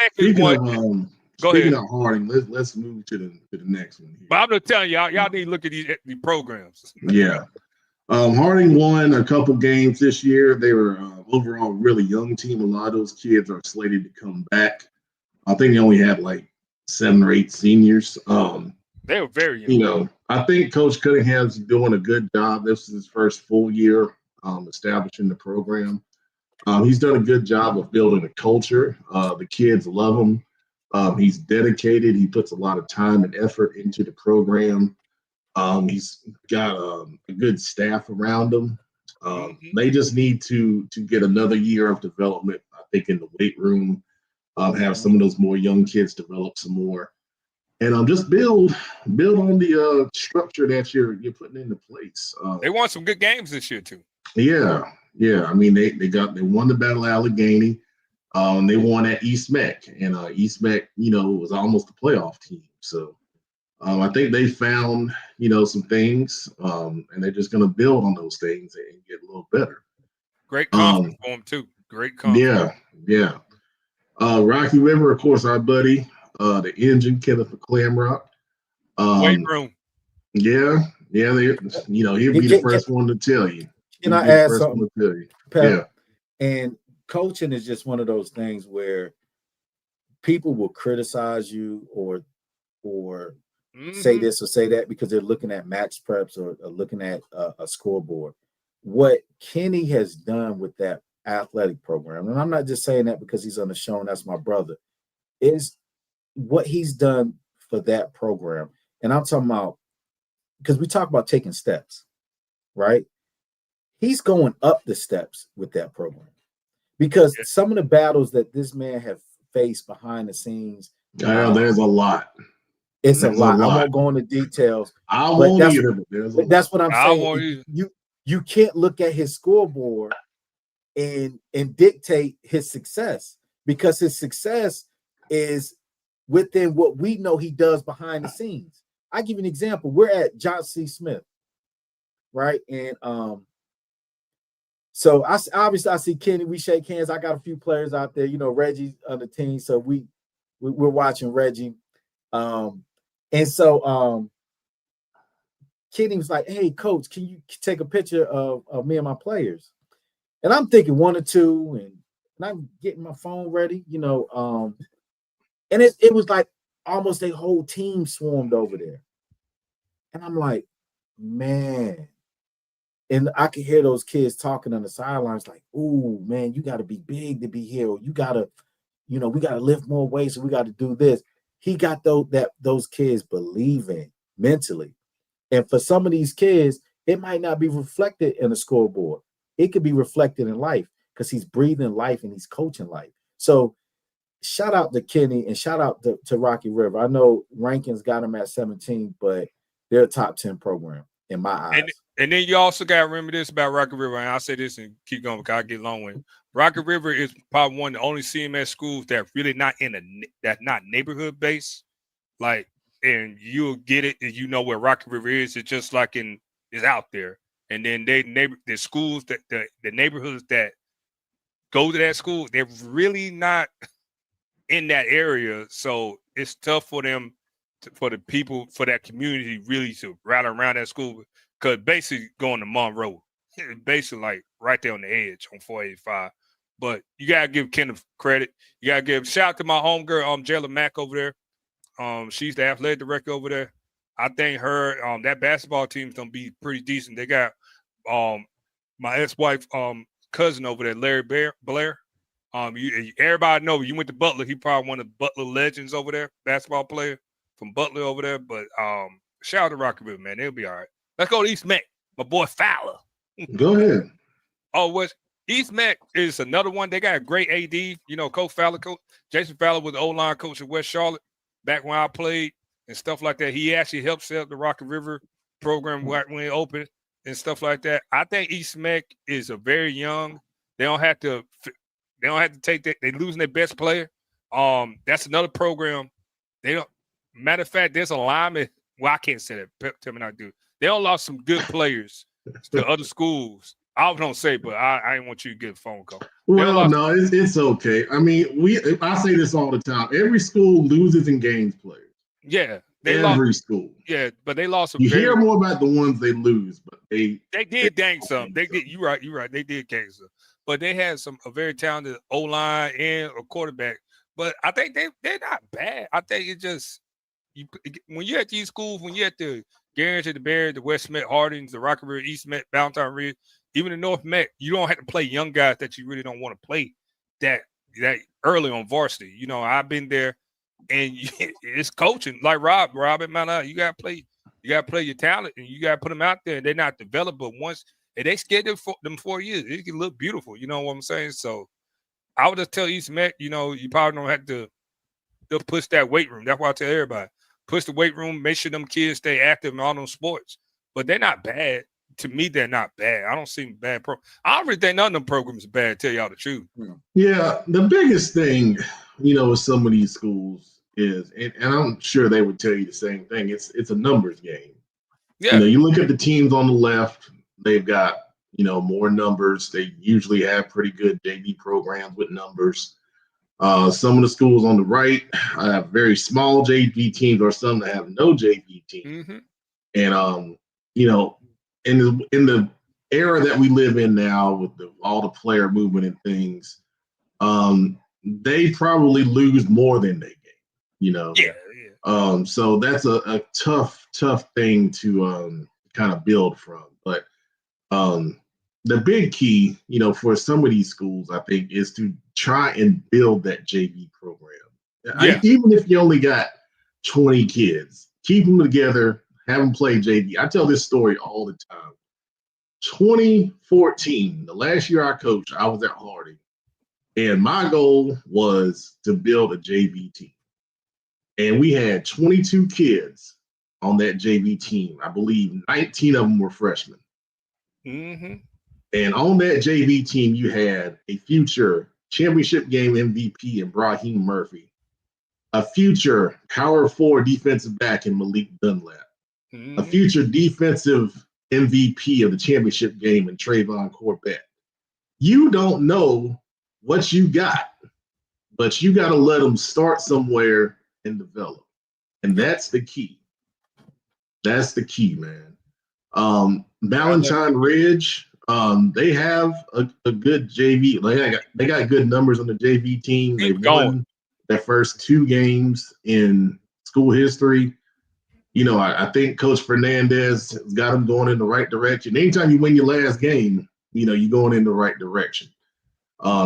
of Harding, let's move to the next one here. But I'm just telling y'all need to look at these programs. Yeah. Harding won a couple games this year. They were overall really young team. A lot of those kids are slated to come back. I think they only had like 7 or 8 seniors. They were very young. I think Coach Cunningham's doing a good job. This is his first full year establishing the program. He's done a good job of building a culture. The kids love him. He's dedicated. He puts a lot of time and effort into the program. He's got a good staff around him. They just need to get another year of development, I think, in the weight room, have some of those more young kids develop some more. And just build on the structure that you're putting into place. They won some good games this year too. Yeah. I mean, they won the Battle of Allegheny. They won at East Meck, and East Meck, was almost a playoff team. So I think they found some things, and they're just going to build on those things and get a little better. Great conference for them too. Great conference. Yeah. Rocky River, of course, our buddy. The engine, Kenneth McClamrock. Weight room. Yeah. He'll be the first one to tell you. Can I add something? Yeah. And coaching is just one of those things where people will criticize you or or say this or say that because they're looking at max preps or looking at a scoreboard. What Kenny has done with that athletic program, and I'm not just saying that because he's on the show and that's my brother, is what he's done for that program. And I'm talking about, because we talk about taking steps, right? He's going up the steps with that program because some of the battles that this man have faced behind the scenes. There's a lot. It's a lot. I won't go into details. I won't either. That's what I'm saying. You can't look at his scoreboard and dictate his success, because his success is within what we know he does behind the scenes. I give you an example. We're at John C. Smith, right? And so I see Kenny. We shake hands. I got a few players out there. You know, Reggie's on the team, so we're watching Reggie. And so Kenny was like, "Hey, coach, can you take a picture of me and my players?" And I'm thinking 1 or 2, and I'm getting my phone ready, you know. And it was like almost a whole team swarmed over there. And I'm like, man. And I could hear those kids talking on the sidelines like, "Ooh, man, you got to be big to be here. Or you got to, you know, we got to lift more weights. So we got to do this." He got those kids believing mentally. And for some of these kids, it might not be reflected in a scoreboard. It could be reflected in life because he's breathing life and he's coaching life. So shout out to Kenny and shout out to Rocky River. I know rankings got him at 17, but they're a top 10 program in my eyes. And then you also got to remember this about Rocky River, and I'll say this and keep going because I get long with it. Rocky River is probably one of the only CMS schools that really that's not neighborhood based. Like, and you'll get it, and you know where Rocky River is. It's just like it's out there. And then the schools that the neighborhoods that go to that school, they're really not in that area. So it's tough for them, for the people, for that community really to rally around that school. Because basically going to Monroe, basically like right there on the edge on 485. But you gotta give Kenneth credit. You gotta give shout out to my homegirl, Jayla Mack over there. She's the athletic director over there. I think her that basketball team's gonna be pretty decent. They got my ex-wife cousin over there, Larry Blair. Everybody know you went to Butler. He probably one of the Butler legends over there, basketball player from Butler over there. But shout out to Rocky River, man. They'll be all right. Let's go to East Mac. My boy Fowler. Go ahead. East Mac is another one. They got a great AD. You know, Coach Fowler, Jason Fowler was the O-line coach at West Charlotte back when I played and stuff like that. He actually helped set up the Rocky River program when it opened and stuff like that. I think East Mac is a very young. They don't have to take that. They're losing their best player. That's another program. They don't. Matter of fact, there's a lineman. Well, I can't say that. Tell me not to do. They all lost some good players to other schools. I don't say, but I didn't want you to get a phone call. Well, no, it's okay. I mean, I say this all the time. Every school loses and gains players. Yeah, every school. Yeah, but they lost some. You hear more about the ones they lose, but they did gain some. They did. You're right. They did gain some, but they had a very talented O-line and a quarterback. But I think they're not bad. I think it's just when you're at these schools, when you're at the Guaranteed, the Bears, the West Met, Hardings, the Rocky River, East Met, Valentine Ridge, even the North Met, you don't have to play young guys that you really don't want to play that early on varsity. You know, I've been there, and it's coaching. Like Robin Mount out. You gotta play your talent, and you gotta put them out there. And they're not developed, but once they schedule for them 4 years, it can look beautiful. You know what I'm saying? So I would just tell East Met, you know, you probably don't have to push that weight room. That's why I tell everybody. Push the weight room, make sure them kids stay active in all those sports. But they're not bad. To me, they're not bad. I don't see bad I don't really think none of them programs are bad, to tell y'all the truth. Yeah, the biggest thing, you know, with some of these schools is, and I'm sure they would tell you the same thing, it's a numbers game. Yeah. You know, you look at the teams on the left, they've got, you know, more numbers. They usually have pretty good JV programs with numbers. Some of the schools on the right have very small JV teams, or some that have no JV teams. Mm-hmm. And you know, in the era that we live in now, with all the player movement and things, they probably lose more than they gain. You know, So that's a tough thing to kind of build from. But the big key, for some of these schools, I think, is to try and build that JV program. Yeah. Even if you only got 20 kids, keep them together, have them play JV. I tell this story all the time. 2014, the last year I coached, I was at Harding, and my goal was to build a JV team. And we had 22 kids on that JV team. I believe 19 of them were freshmen. Mm-hmm. And on that JV team, you had a future championship game MVP in Brahim Murphy, a future power forward defensive back in Malik Dunlap, a future defensive MVP of the championship game in Trayvon Corbett. You don't know what you got, but you got to let them start somewhere and develop. And that's the key. That's the key, man. Valentine Ridge, they have a good JV. They got good numbers on the JV team. They won their first 2 games in school history. I think Coach Fernandez has got them going in the right direction. Anytime you win your last game, you're going in the right direction.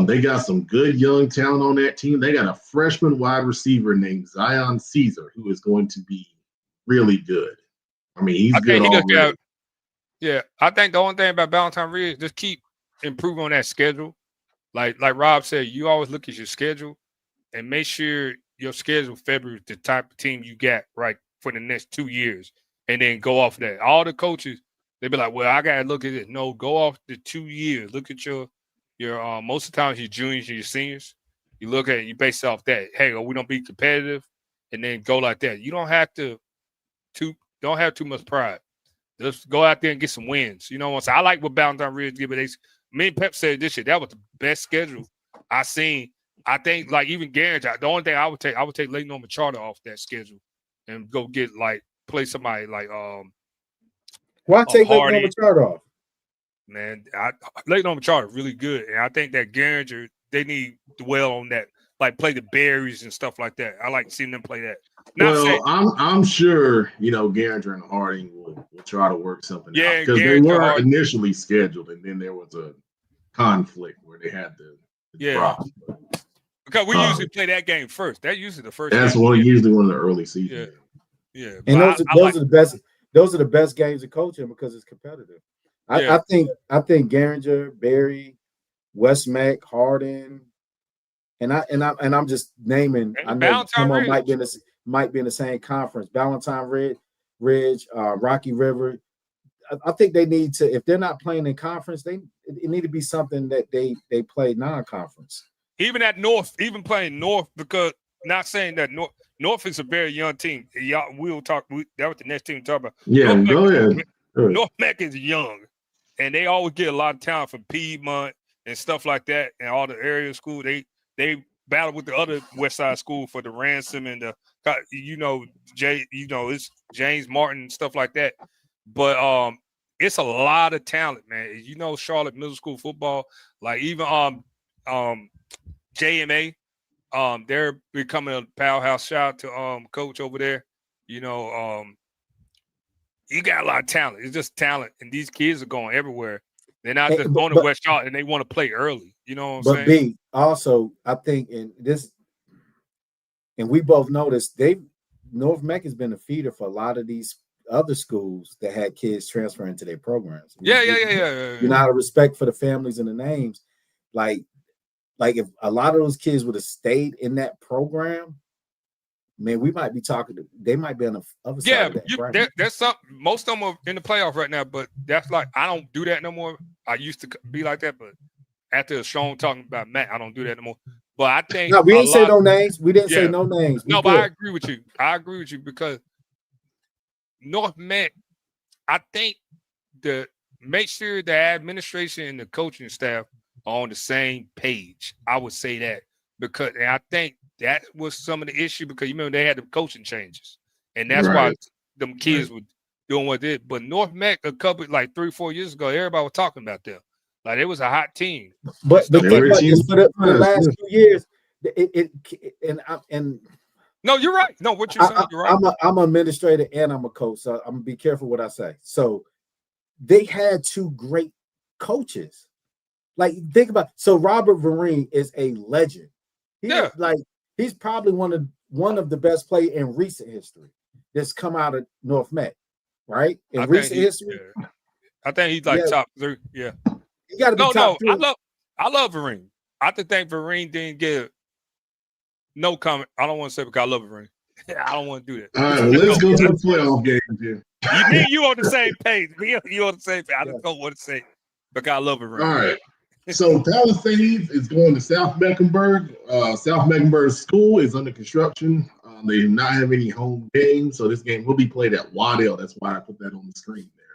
They got some good young talent on that team. They got a freshman wide receiver named Zion Caesar, who is going to be really good. I mean, he's good already. Yeah, I think the only thing about Valentine Ridge, just keep improving on that schedule. Like Rob said, you always look at your schedule and make sure your schedule February the type of team you got right for the next 2 years, and then go off that. All the coaches, they be like, well, I gotta look at it. No, go off the 2 years. Look at your most of the times your juniors and your seniors. You look at it, you base it off that. Hey, we don't be competitive, and then go like that. You don't have don't have too much pride. Just go out there and get some wins. You know what I'm saying? I like what Valentine Ridge did, but me and Pep said this year, that was the best schedule I seen. I think even Garrett, the only thing I would take Lake Norman Charter off that schedule and go get play somebody like why take Lake Norman Charter off? Man, Lake Norman Charter really good, and I think that Garinger, they need to dwell on that, play the Berries and stuff like that. I like seeing them play that. I'm sure Garinger and Harding will try to work something out, because they were initially scheduled, and then there was a conflict where they had to drop. Because we usually play that game first. That's usually the first. That's usually one of the early seasons. Yeah. And those are the best. Those are the best games of coaching because it's competitive. I think Garinger, Berry, West Mac, Harding, and I'm just naming. I know someone might be in the same conference. Valentine Ridge, Rocky River. I think they need to, if they're not playing in conference, it need to be something that they play non-conference. Even at North, even playing North, because not saying that North is a very young team. Y'all, we'll talk. That was the next team to talk about. Yeah, go ahead. North Mac is young, and they always get a lot of talent from Piedmont and stuff like that, and all the area school. They battle with the other West Side school for the ransom and the it's James Martin and stuff like that. But it's a lot of talent, man. Charlotte Middle School football, even JMA, they're becoming a powerhouse. Shout out to coach over there. You got a lot of talent. It's just talent, and these kids are going everywhere. They're not just going to West Charlotte, and they want to play early. You know what I'm saying? But also, I think in this, and we both noticed, North Mac has been a feeder for a lot of these other schools that had kids transfer into their programs. Yeah. Out of respect for the families and the names, like if a lot of those kids would have stayed in that program, man, we might be talking. They might be on the other side of that. There's some. Most of them are in the playoff right now, but that's I don't do that no more. I used to be like that, but after Sean talking about Matt, I don't do that no more. But I think we didn't say no names. We didn't say no names. But I agree with you. Because North Mac, I think make sure the administration and the coaching staff are on the same page. I would say that because I think that was some of the issue, because they had the coaching changes, and that's why them kids were doing what they did. But North Mac, a couple 3-4 years ago, everybody was talking about them. It was a hot team. But the thing is, for the last 2 years, No, you're right. No, what you're saying, you're right. I'm an administrator and I'm a coach, so I'm gonna be careful what I say. So they had two great coaches. Like, think about, so Robert Vereen is a legend. He's probably one of the best players in recent history that's come out of North Met, right? In recent history. Yeah. I think he's like top 3. Yeah. You gotta be top 3. I love Vereen. I think Vereen didn't get no comment. I don't want to say because I love Vereen. I don't want to do that. All right, let's go to the playoff games here. You on the same page. You on the same page. I just don't want to say because I love Vereen. All right. So Palisades is going to South Mecklenburg. South Mecklenburg School is under construction. They do not have any home games, so this game will be played at Waddell. That's why I put that on the screen there.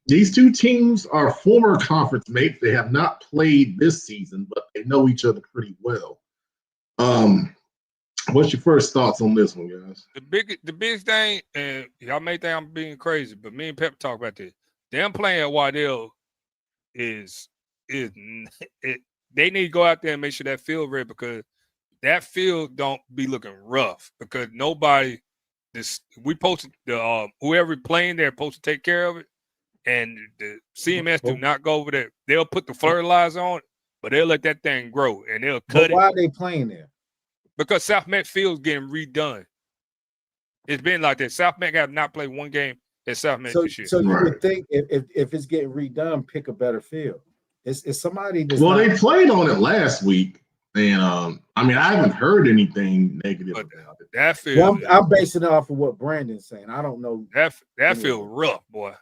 These two teams are former conference mates. They have not played this season, but they know each other pretty well. What's your first thoughts on this one, guys? The biggest thing, and y'all may think I'm being crazy, but me and Pep talk about this. Them playing at Waddell they need to go out there and make sure that field ready, because that field don't be looking rough, because we posted whoever playing there supposed to take care of it, and the CMS do not go over there. They'll put the fertilizer on it, but they'll let that thing grow and they'll cut it. Why are they playing there? Because South Met field's getting redone. It's been like that. South Met have not played one game at South Met this year. So you would think if it's getting redone, pick a better field. It's somebody that's they played on it last week, and I haven't heard anything negative about it. That field. Well, I'm basing it off of what Brandon's saying. I don't know. That field rough, boy.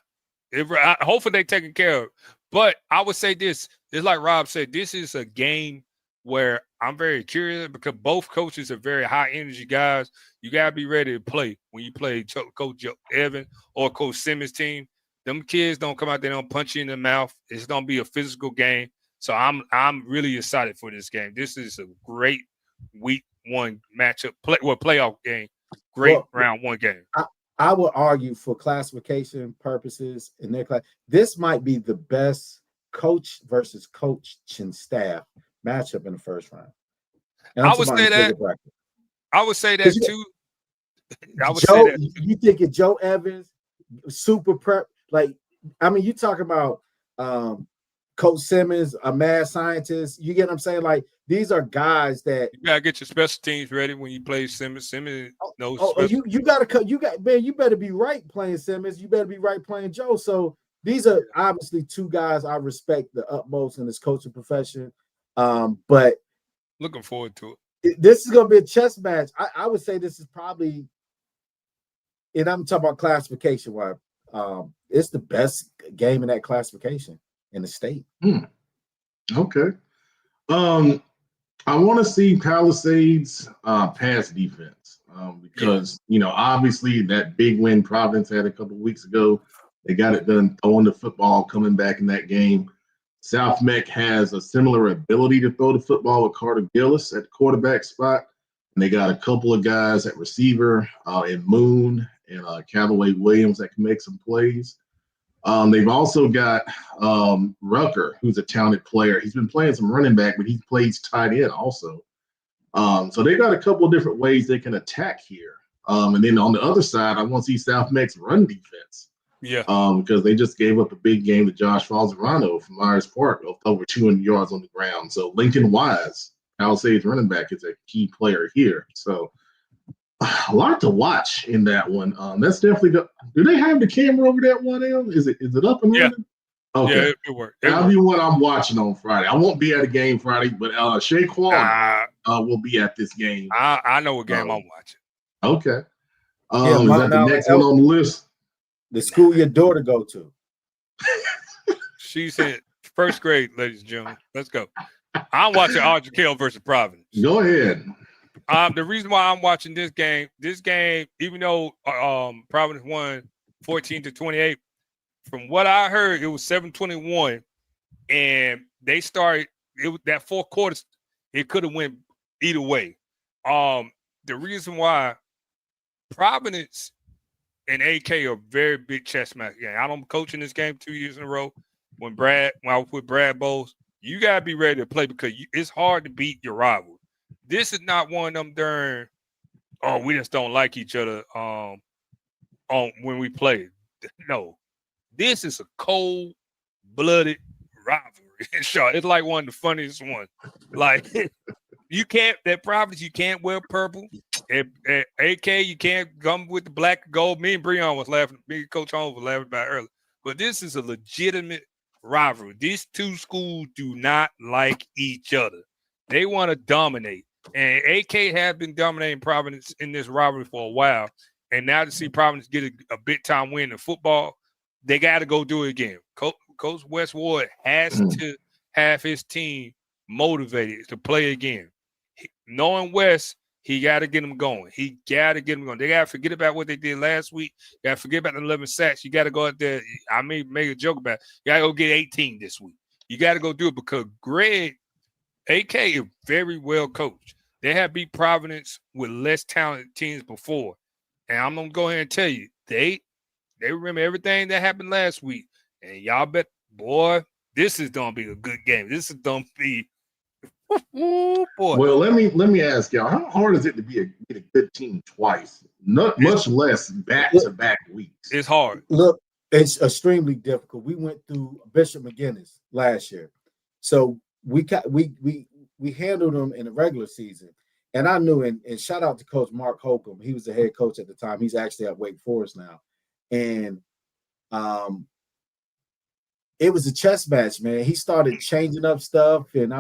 Hopefully they taking care of it. But I would say this. It's like Rob said, this is a game where I'm very curious, because both coaches are very high energy guys. You gotta be ready to play when you play Coach Evan or Coach Simmons' team. Them kids don't come out there, don't punch you in the mouth. It's gonna be a physical game. So I'm really excited for this game. This is a great week 1 matchup, playoff game. Great round 1 game. I would argue, for classification purposes in their class, this might be the best coach versus coaching staff matchup in the first round. I would say that too. Say that. You think of Joe Evans, super prep, you talk about Coach Simmons, a mad scientist. You get what I'm saying? Like, these are guys that you gotta get your special teams ready when you play Simmons. Simmons knows. You better be right playing Simmons. You better be right playing Joe. So these are obviously two guys I respect the utmost in this coaching profession. But looking forward to it. This is gonna be a chess match. I would say this is probably, and I'm talking about classification wise, it's the best game in that classification in the state. Okay. I want to see Palisades pass defense because obviously that big win Providence had a couple weeks ago, they got it done throwing the football, coming back in that game. South Meck has a similar ability to throw the football with Carter Gillis at the quarterback spot. And they got a couple of guys at receiver in Moon and Callaway Williams that can make some plays. They've also got Rucker, who's a talented player. He's been playing some running back, but he plays tight end also. So they've got a couple of different ways they can attack here. And then on the other side, I want to see South Meck's run defense. Yeah. Because they just gave up a big game to Josh Falzerano from Myers Park, over 200 yards on the ground. So Lincoln Wise, Palisades running back, is a key player here. So a lot to watch in that one. That's definitely good. Do they have the camera over that one, L? Is it up and running? Okay. Yeah, it worked. That'll be what I'm watching on Friday. I won't be at a game Friday, but Shaquan will be at this game. I know what game I'm watching. Okay. Is that the next one on the list? The school your daughter go to. She's in first grade, ladies and gentlemen. Let's go. I'm watching Ardrey Kell versus Providence. Go ahead. The reason why I'm watching this game, even though Providence won 14-28, from what I heard, it was 7-21, and they started that fourth quarter. It could have went either way. The reason why Providence and AK are very big chess match. Yeah, I'm coaching this game 2 years in a row. When I was with Brad Bowles, you gotta be ready to play because it's hard to beat your rival. This is not one of them during oh, we just don't like each other on when we play. No, this is a cold-blooded rivalry. Sure, it's like one of the funniest ones. Like you can't wear purple. At AK, you can't come with the black and gold. Me and Breon was laughing. Me and Coach Holmes was laughing about it earlier. But this is a legitimate rivalry. These two schools do not like each other. They want to dominate. And AK has been dominating Providence in this rivalry for a while. And now to see Providence get a big time win in football, they got to go do it again. Coach Wes Ward has to have his team motivated to play again. Knowing Wes, he got to get them going. They got to forget about what they did last week. Got to forget about the 11 sacks. You got to go out there. I mean, make a joke about it. You got to go get 18 this week. You got to go do it because Greg, AK is very well coached. They have beat Providence with less talented teams before. And I'm going to go ahead and tell you, they remember everything that happened last week. And y'all bet, boy, this is going to be a good game. This is going to be boy. Well, let me ask y'all, how hard is it to be a good team twice? Much less back-to-back weeks. It's hard. Look, it's extremely difficult. We went through Bishop McGuinness last year, so we handled them in the regular season, and I knew. And shout out to Coach Mark Holcomb. He was the head coach at the time. He's actually at Wake Forest now, and it was a chess match, man. He started changing up stuff, and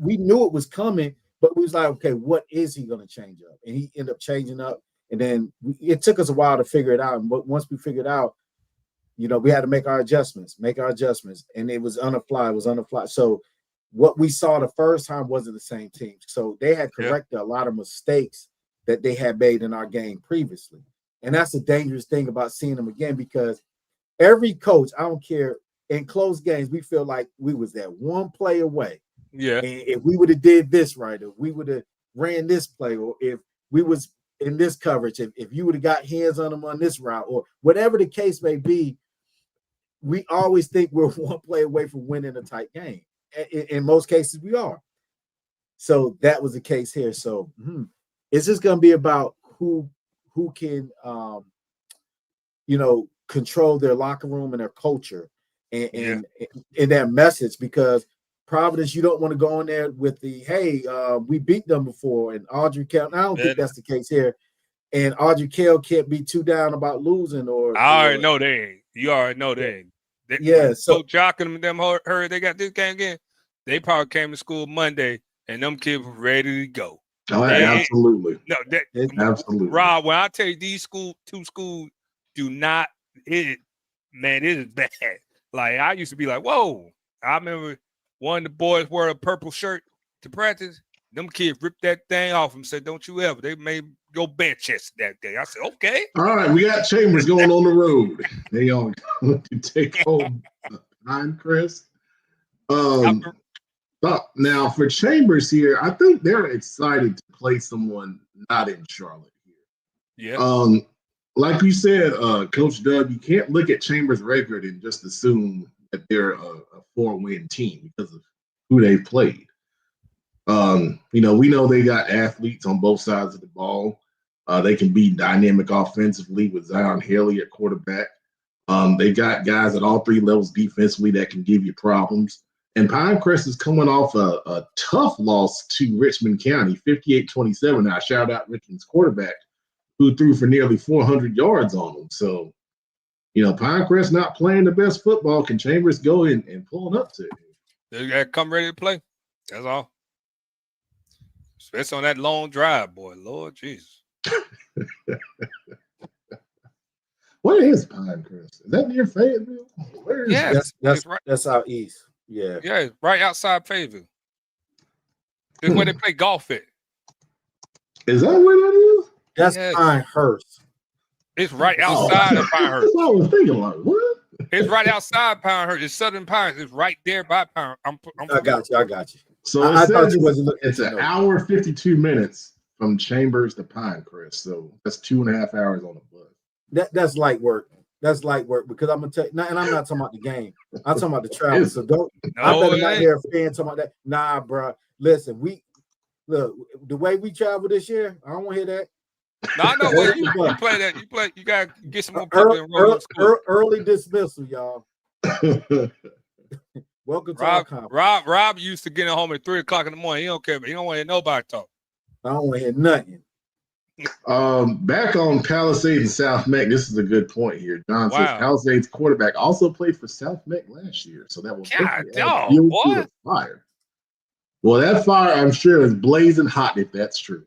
we knew it was coming, but we was like, okay, what is he going to change up? And he ended up changing up, and then it took us a while to figure it out. But once we figured out, we had to make our adjustments, and it was on the fly. So what we saw the first time wasn't the same team. So they had corrected a lot of mistakes that they had made in our game previously, and that's the dangerous thing about seeing them again, because every coach, I don't care. In close games, we feel like we was that one play away. Yeah. And if we would have did this right, or we would have ran this play, or if we was in this coverage, if you would have got hands on them on this route, or whatever the case may be, we always think we're one play away from winning a tight game. In most cases, we are. So that was the case here. So it's just going to be about who can, control their locker room and their culture. And that message, because Providence, you don't want to go in there with the, hey, we beat them before, and Audrey Kell. I don't think that's the case here. And Audrey Kell can't be too down about losing. I already know they ain't. You already know they ain't. So Jock and them heard they got this game again. They probably came to school Monday, and them kids were ready to go. Oh, absolutely. No, absolutely. Rob, when I tell you these two schools do not hit, man, it is bad. Like, I used to be like, whoa. I remember one of the boys wore a purple shirt to practice. Them kids ripped that thing off and said, don't you ever. They made go bench chest that day. I said, okay. All right, we got Chambers going on the road. They are going to take home Pinecrest. Now, for Chambers here, I think they're excited to play someone not in Charlotte here. Yeah. Like you said, Coach Doug, you can't look at Chambers' record and just assume that they're a 4-win team because of who they played. We know they got athletes on both sides of the ball. They can be dynamic offensively with Zion Haley at quarterback. They got guys at all three levels defensively that can give you problems. And Pinecrest is coming off a tough loss to Richmond County, 58-27. Now, shout out Richmond's quarterback, who threw for nearly 400 yards on them. So, Pinecrest not playing the best football. Can Chambers go and pull it up to it? They got to come ready to play. That's all. Especially on that long drive, boy. Lord Jesus. Where is Pinecrest? Is that near Fayetteville? Where is that's out east. Yeah. Yeah, it's right outside Fayetteville. It's where they play golf at. Is that where that is? That's Pinehurst. It's right outside of Pinehurst. That's what I was thinking. Like, what? It's right outside Pinehurst. It's Southern Pines. It's right there by Pinehurst. I got you. So I thought you wasn't looking. It's an hour 52 minutes from Chambers to Pinecrest. So that's 2.5 hours on the bus. That's light work. That's light work, because I'm gonna tell you, and I'm not talking about the game. I'm talking about the travel. So I better not hear a fan talking about that. Nah, bro. Listen, the way we travel this year, I don't want to hear that. No, I know what you play that. You gotta get some more people enrolled in school. Early dismissal, y'all. Welcome to our conference. Rob used to get home at 3:00 in the morning. He don't care, but he don't want to hear nobody talk. I don't want to hear nothing. Back on Palisades and South Meck, this is a good point here. John says Palisades quarterback also played for South Meck last year, so that will fire. Well, that fire, I'm sure, is blazing hot if that's true.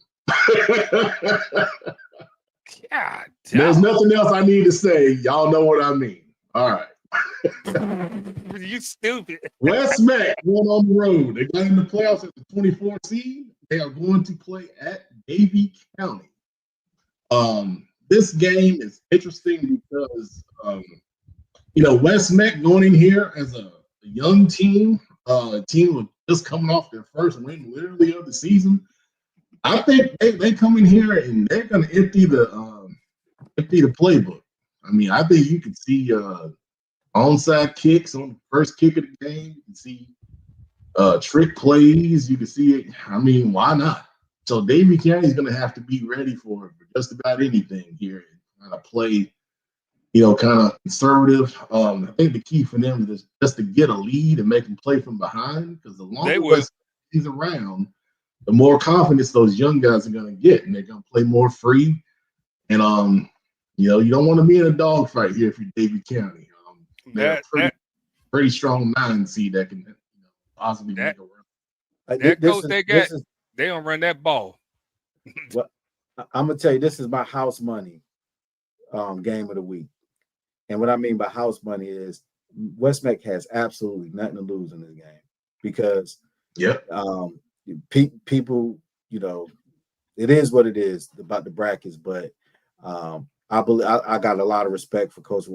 There's nothing else I need to say. Y'all know what I mean. All right. You stupid. West Meck going on the road. They got in the playoffs at the 24 seed. They are going to play at Davie County. This game is interesting because West Meck going in here as a young team, a team with just coming off their first win literally of the season. I think they come in here and they're going to empty the playbook. I mean, I think you can see onside kicks on the first kick of the game. You can see trick plays. You can see it. I mean, why not? So Davie County is going to have to be ready for just about anything here and kind of play, kind of conservative. I think the key for them is just to get a lead and make them play from behind, because the longer he's around, the more confidence those young guys are going to get, and they're going to play more free. And you don't want to be in a dogfight here if you're Davie County. They're pretty strong 9 seed that can possibly make a run. That coach they got, they don't run that ball. Well, I'm gonna tell you, this is my house money game of the week. And what I mean by house money is West Meck has absolutely nothing to lose in this game, because people, it is what it is about the brackets, but I believe I got a lot of respect for Coach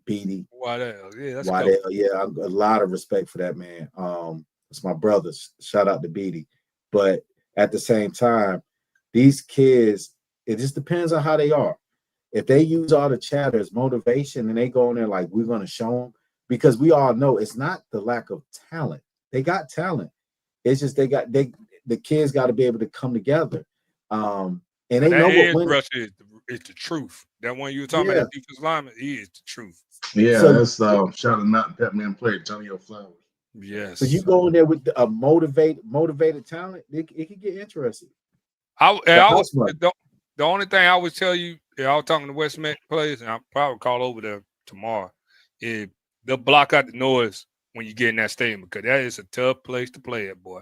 Beatty. Waddell, a lot of respect for that man. It's my brother. Shout out to Beatty. But at the same time, these kids, it just depends on how they are. If they use all the chatter as motivation and they go in there like, we're going to show them, because we all know it's not the lack of talent. They got talent. It's just the kids got to be able to come together. And they know what winning is the truth. That one you were talking about, the defensive lineman, he is the truth. Yeah, so, that's shout out that man player, Antonio Flowers. Yes. So you go in there with a motivated talent, it could get interesting. The only thing I would tell you, I was talking to West Meck players, and I'll probably call over there tomorrow, is they'll block out the noise when you get in that stadium, because that is a tough place to play at, boy.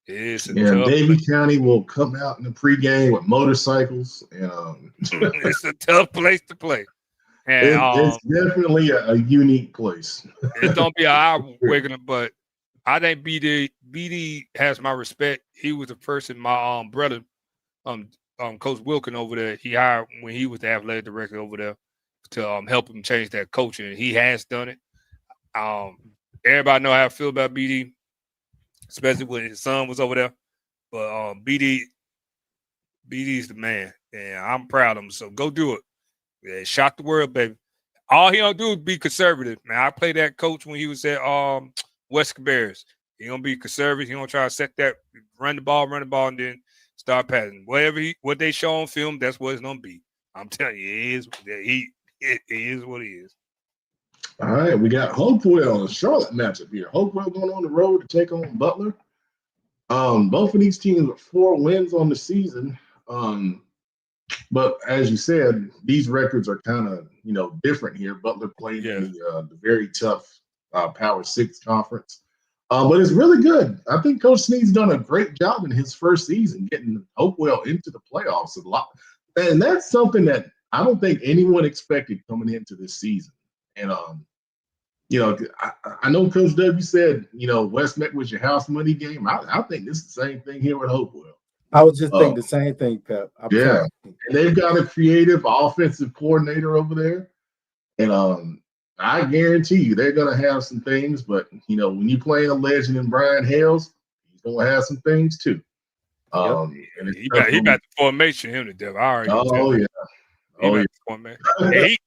It is tough Davie County will come out in the pregame with motorcycles, and it's a tough place to play. And it's definitely a unique place. It's gonna be an hour wiggling, but I think BD has my respect. He was the person my brother, Coach Wilkin over there, he hired when he was the athletic director over there to help him change that coaching. He has done it. Everybody know how I feel about BD, especially when his son was over there. But BD's the man, and I'm proud of him. So go do it. Yeah, shock the world, baby. All he don't do is be conservative, man. I played that coach when he was at West Cabarrus. He gonna be conservative. He gonna try to set that, run the ball, and then start passing. What they show on film, that's what it's gonna be. I'm telling you, it is what it is. All right, we got Hopewell and Charlotte matchup here. Hopewell going on the road to take on Butler. Both of these teams with 4 wins on the season. But as you said, these records are kind of different here. Butler played in the very tough Power 6 conference. But it's really good. I think Coach Snead's done a great job in his first season getting Hopewell into the playoffs a lot. And that's something that I don't think anyone expected coming into this season. And, I know Coach W said, West Meck was your house money game. I think this is the same thing here with Hopewell. I was just thinking the same thing, Pep. And they've got a creative offensive coordinator over there. And I guarantee you they're going to have some things. But, when you play a legend in Brian Hales, he's going to have some things too. And he got the formation, him to death. I already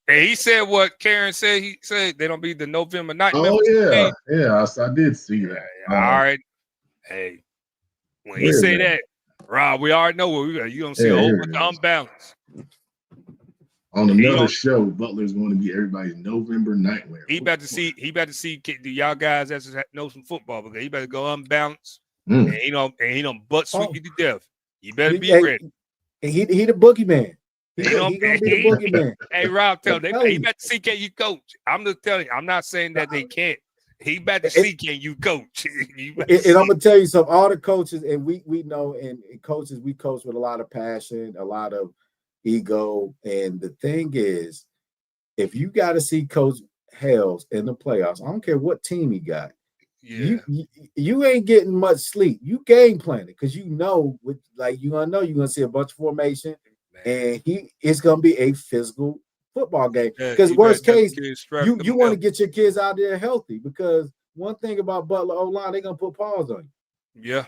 he said what Karen said. He said they don't be the November night. I did see that. All right. Hey, when he say that, Rob, we already know what you gonna see a whole bunch of unbalance. On another show, Butler's going to be everybody's November nightmare. He about to see the y'all guys that know some football because he better go unbalanced and he don't butt sweep you to death. You better be ready. And he the boogeyman. He gonna be the boogeyman. Hey, Rob, he about to see can you coach. I'm just telling you, I'm not saying that they can't. He about to see can you coach. And I'm gonna tell you something. All the coaches, and we know, and coaches, we coach with a lot of passion, a lot of ego. And the thing is, if you got to see Coach Hales in the playoffs, I don't care what team he got. Yeah. You ain't getting much sleep. You game planning because you're gonna see a bunch of formation, and it's gonna be a physical football game. Because worst case, you want to get your kids out there healthy. Because one thing about Butler O-line, they're gonna put paws on you. Yeah,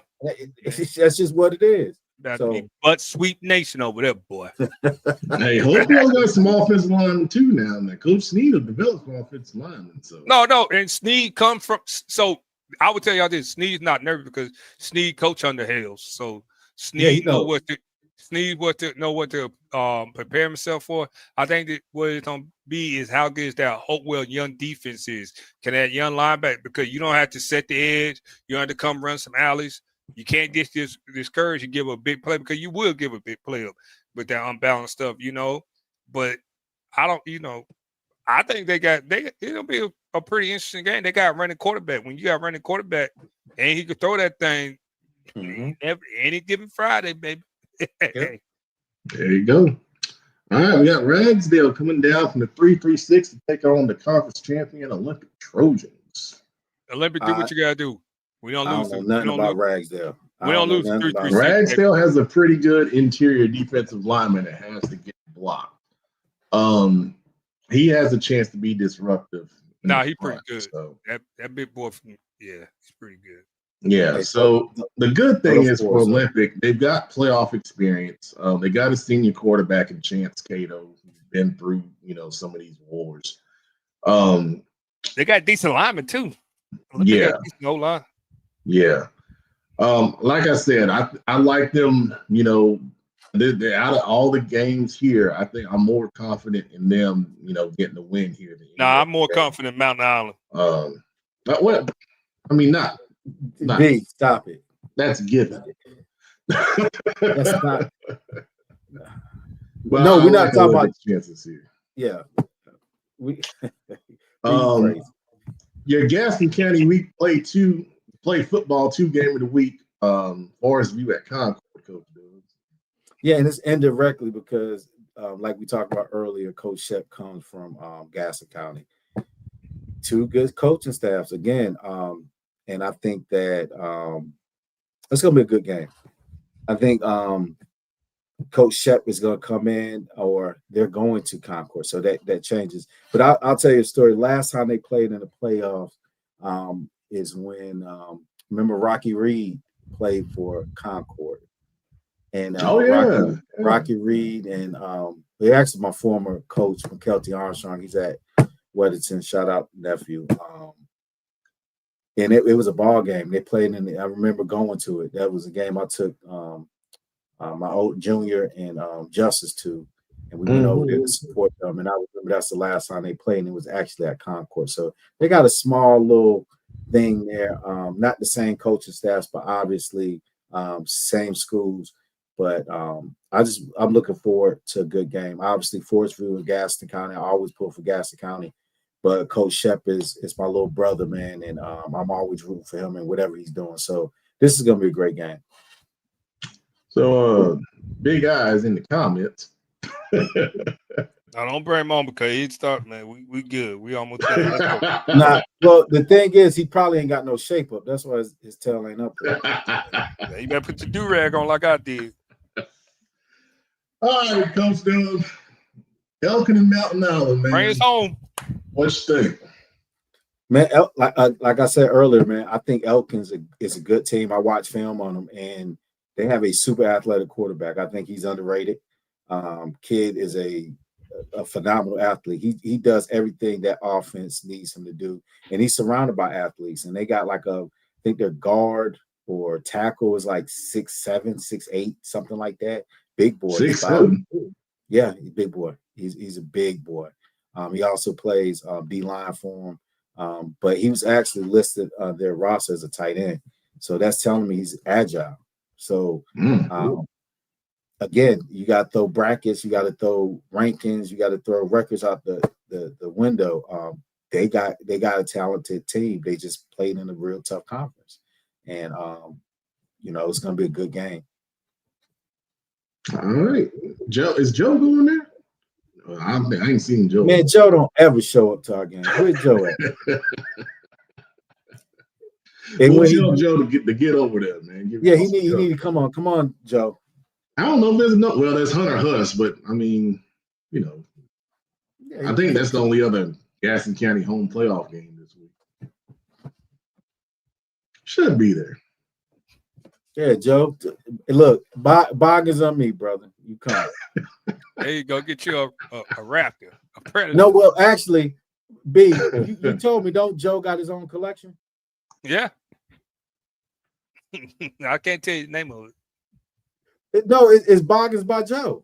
that's just what it is. That'd be butt sweep nation over there, boy. Hey, Hopewell got some offensive linemen too now. Man, Coach Snead have developed some offensive linemen. So no, and Snead comes from. So I would tell y'all this: Snead's not nervous because Snead coach under Hales, so Snead know what to prepare himself for. I think that what it's gonna be is how good is that Hopewell young defense is. Can that young linebacker, because you don't have to set the edge, you don't have to come run some alleys. You can't just discourage and give a big play because you will give a big play up with that unbalanced stuff, But I don't, I think it'll be a pretty interesting game. They got a running quarterback. When you got a running quarterback and he could throw that thing any given Friday, baby. There you go. All right, we got Ragsdale coming down from the 3-3-6 to take on the conference champion Olympic Trojans. Olympic, do what you gotta do. We don't lose. I don't know nothing about Ragsdale. We don't lose 3-3-6. Ragsdale has a pretty good interior defensive lineman that has to get blocked. He has a chance to be disruptive. Nah, he's pretty good. So. That big boy, he's pretty good. Yeah, so the good thing is for Olympic, they've got playoff experience. They got a senior quarterback in Chance Cato who's been through, some of these wars. They got decent linemen too. Yeah. No line. Yeah. Like I said, I like them, they're out of all the games here. I think I'm more confident in them, getting the win here. I'm more confident in Mountain Island. Not. B, stop it. That's given. That's not. Well, no, we're not talking about chances here. Yeah. Your Gaston County week play football 2 game of the week. Forest View at Concord, Coach. Yeah, and it's indirectly because, like we talked about earlier, Coach Shep comes from Gaston County. 2 good coaching staffs again. And I think that it's going to be a good game. I think Coach Shep is going to come in, or they're going to Concord, so that changes. But I'll tell you a story. Last time they played in the playoffs is when remember Rocky Reed played for Concord, and Rocky Reed and they're actually my former coach from Kelty Armstrong. He's at Weddington. Shout out nephew. And it was a ball game. They played I remember going to it. That was a game I took my old junior and Justice to, and we went over there to support them. And I remember that's the last time they played, and it was actually at Concord. So they got a small little thing there. Not the same coaching staffs, but obviously same schools. But I'm looking forward to a good game. Obviously, Forest View and Gaston County. I always pull for Gaston County. But Coach Shep is my little brother, man, and I'm always rooting for him and whatever he's doing. So this is going to be a great game. So Big Eyes in the comments. I don't bring him on because he'd start, man. We good. We almost there. Well, the thing is, he probably ain't got no shape up. That's why his tail ain't up there. Yeah, you better put your do-rag on like I did. All right, Coach Doug. Elkin and Mountain Island, man. Bring us home. What you think? Man, like I said earlier, man, I think Elkins is a good team. I watched film on them, and they have a super athletic quarterback. I think he's underrated. Kid is a phenomenal athlete. He does everything that offense needs him to do, and he's surrounded by athletes. And they got I think their guard or tackle is like 6'7", 6'8", something like that. Big boy. 6'7". Yeah, he's big boy. He's a big boy. He also plays D-line for him, but he was actually listed their roster as a tight end. So that's telling me he's agile. So again, you got to throw brackets, you got to throw rankings, you got to throw records out the window. They got a talented team. They just played in a real tough conference, and it's going to be a good game. All right, Joe, is Joe going there? I ain't seen Joe. Man, Joe don't ever show up to our game. Where's Joe at? We'll Joe to get over there, man. He need to come on, Joe. I don't know if there's Hunter Huss, but I mean, I think that's the only other Gaston County home playoff game this week. Should be there. Yeah, Joe. Look, Boggins on me, brother. You come. There you go. Get you a raptor, a predator. No, well, actually, B, you told me, don't Joe got his own collection? Yeah. I can't tell you the name of it. No, it's Boggins by Joe.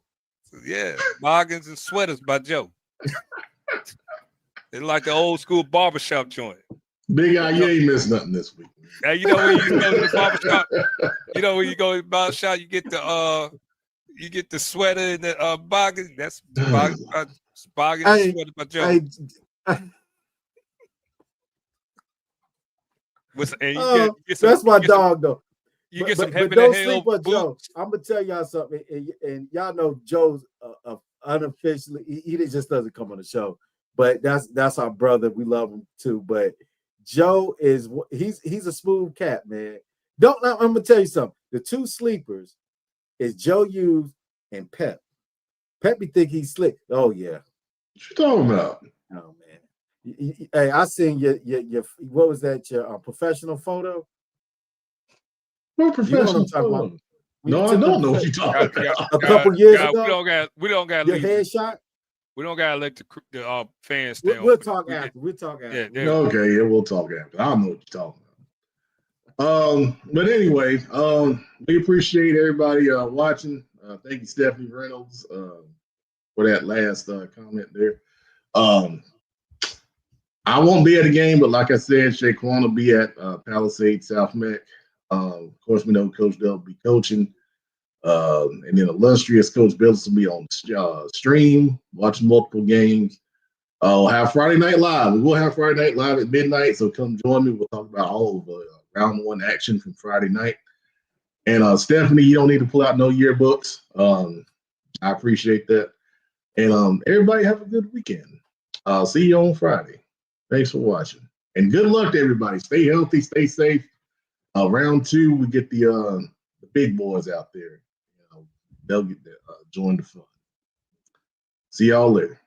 Yeah, Boggins and Sweaters by Joe. It's like the old school barbershop joint. Big Eye, you ain't missed nothing this week. Now, when you go to the barbershop, when you go to the barbershop, you get the sweater and the Boggins. That's Boggins sweater by Joe. That's my dog, though. You get some but don't sleep on Joe. I'm gonna tell y'all something, and y'all know Joe's unofficially. He just doesn't come on the show, but that's our brother. We love him too. But Joe he's a smooth cat, man. I'm gonna tell you something. The two sleepers is Joe Hughes and Pep. Pep, think he's slick. Oh yeah. What you talking about? Oh man. Hey, I seen your what was that? Your professional photo. What professional photo? No, I don't know what you're talking about. A couple years ago. We don't got your headshot. We don't gotta let the fans stay. We'll talk after. We'll talk after. Yeah, okay, yeah, we'll talk after. I don't know what you're talking about. But anyway, we appreciate everybody watching. Thank you, Stephanie Reynolds, for that last comment there. I won't be at the game, but like I said, Shaquan will be at Palisade South Mac. Of course, we know Coach Dell will be coaching. And then illustrious Coach Billis will be on stream, watching multiple games. We'll have Friday Night Live. We will have Friday Night Live at midnight, so come join me. We'll talk about all of round one action from Friday night. And Stephanie, you don't need to pull out no yearbooks. I appreciate that. And everybody have a good weekend. I'll see you on Friday. Thanks for watching. And good luck to everybody. Stay healthy, stay safe. Round two, we get the big boys out there. They'll get join the fun. See y'all later.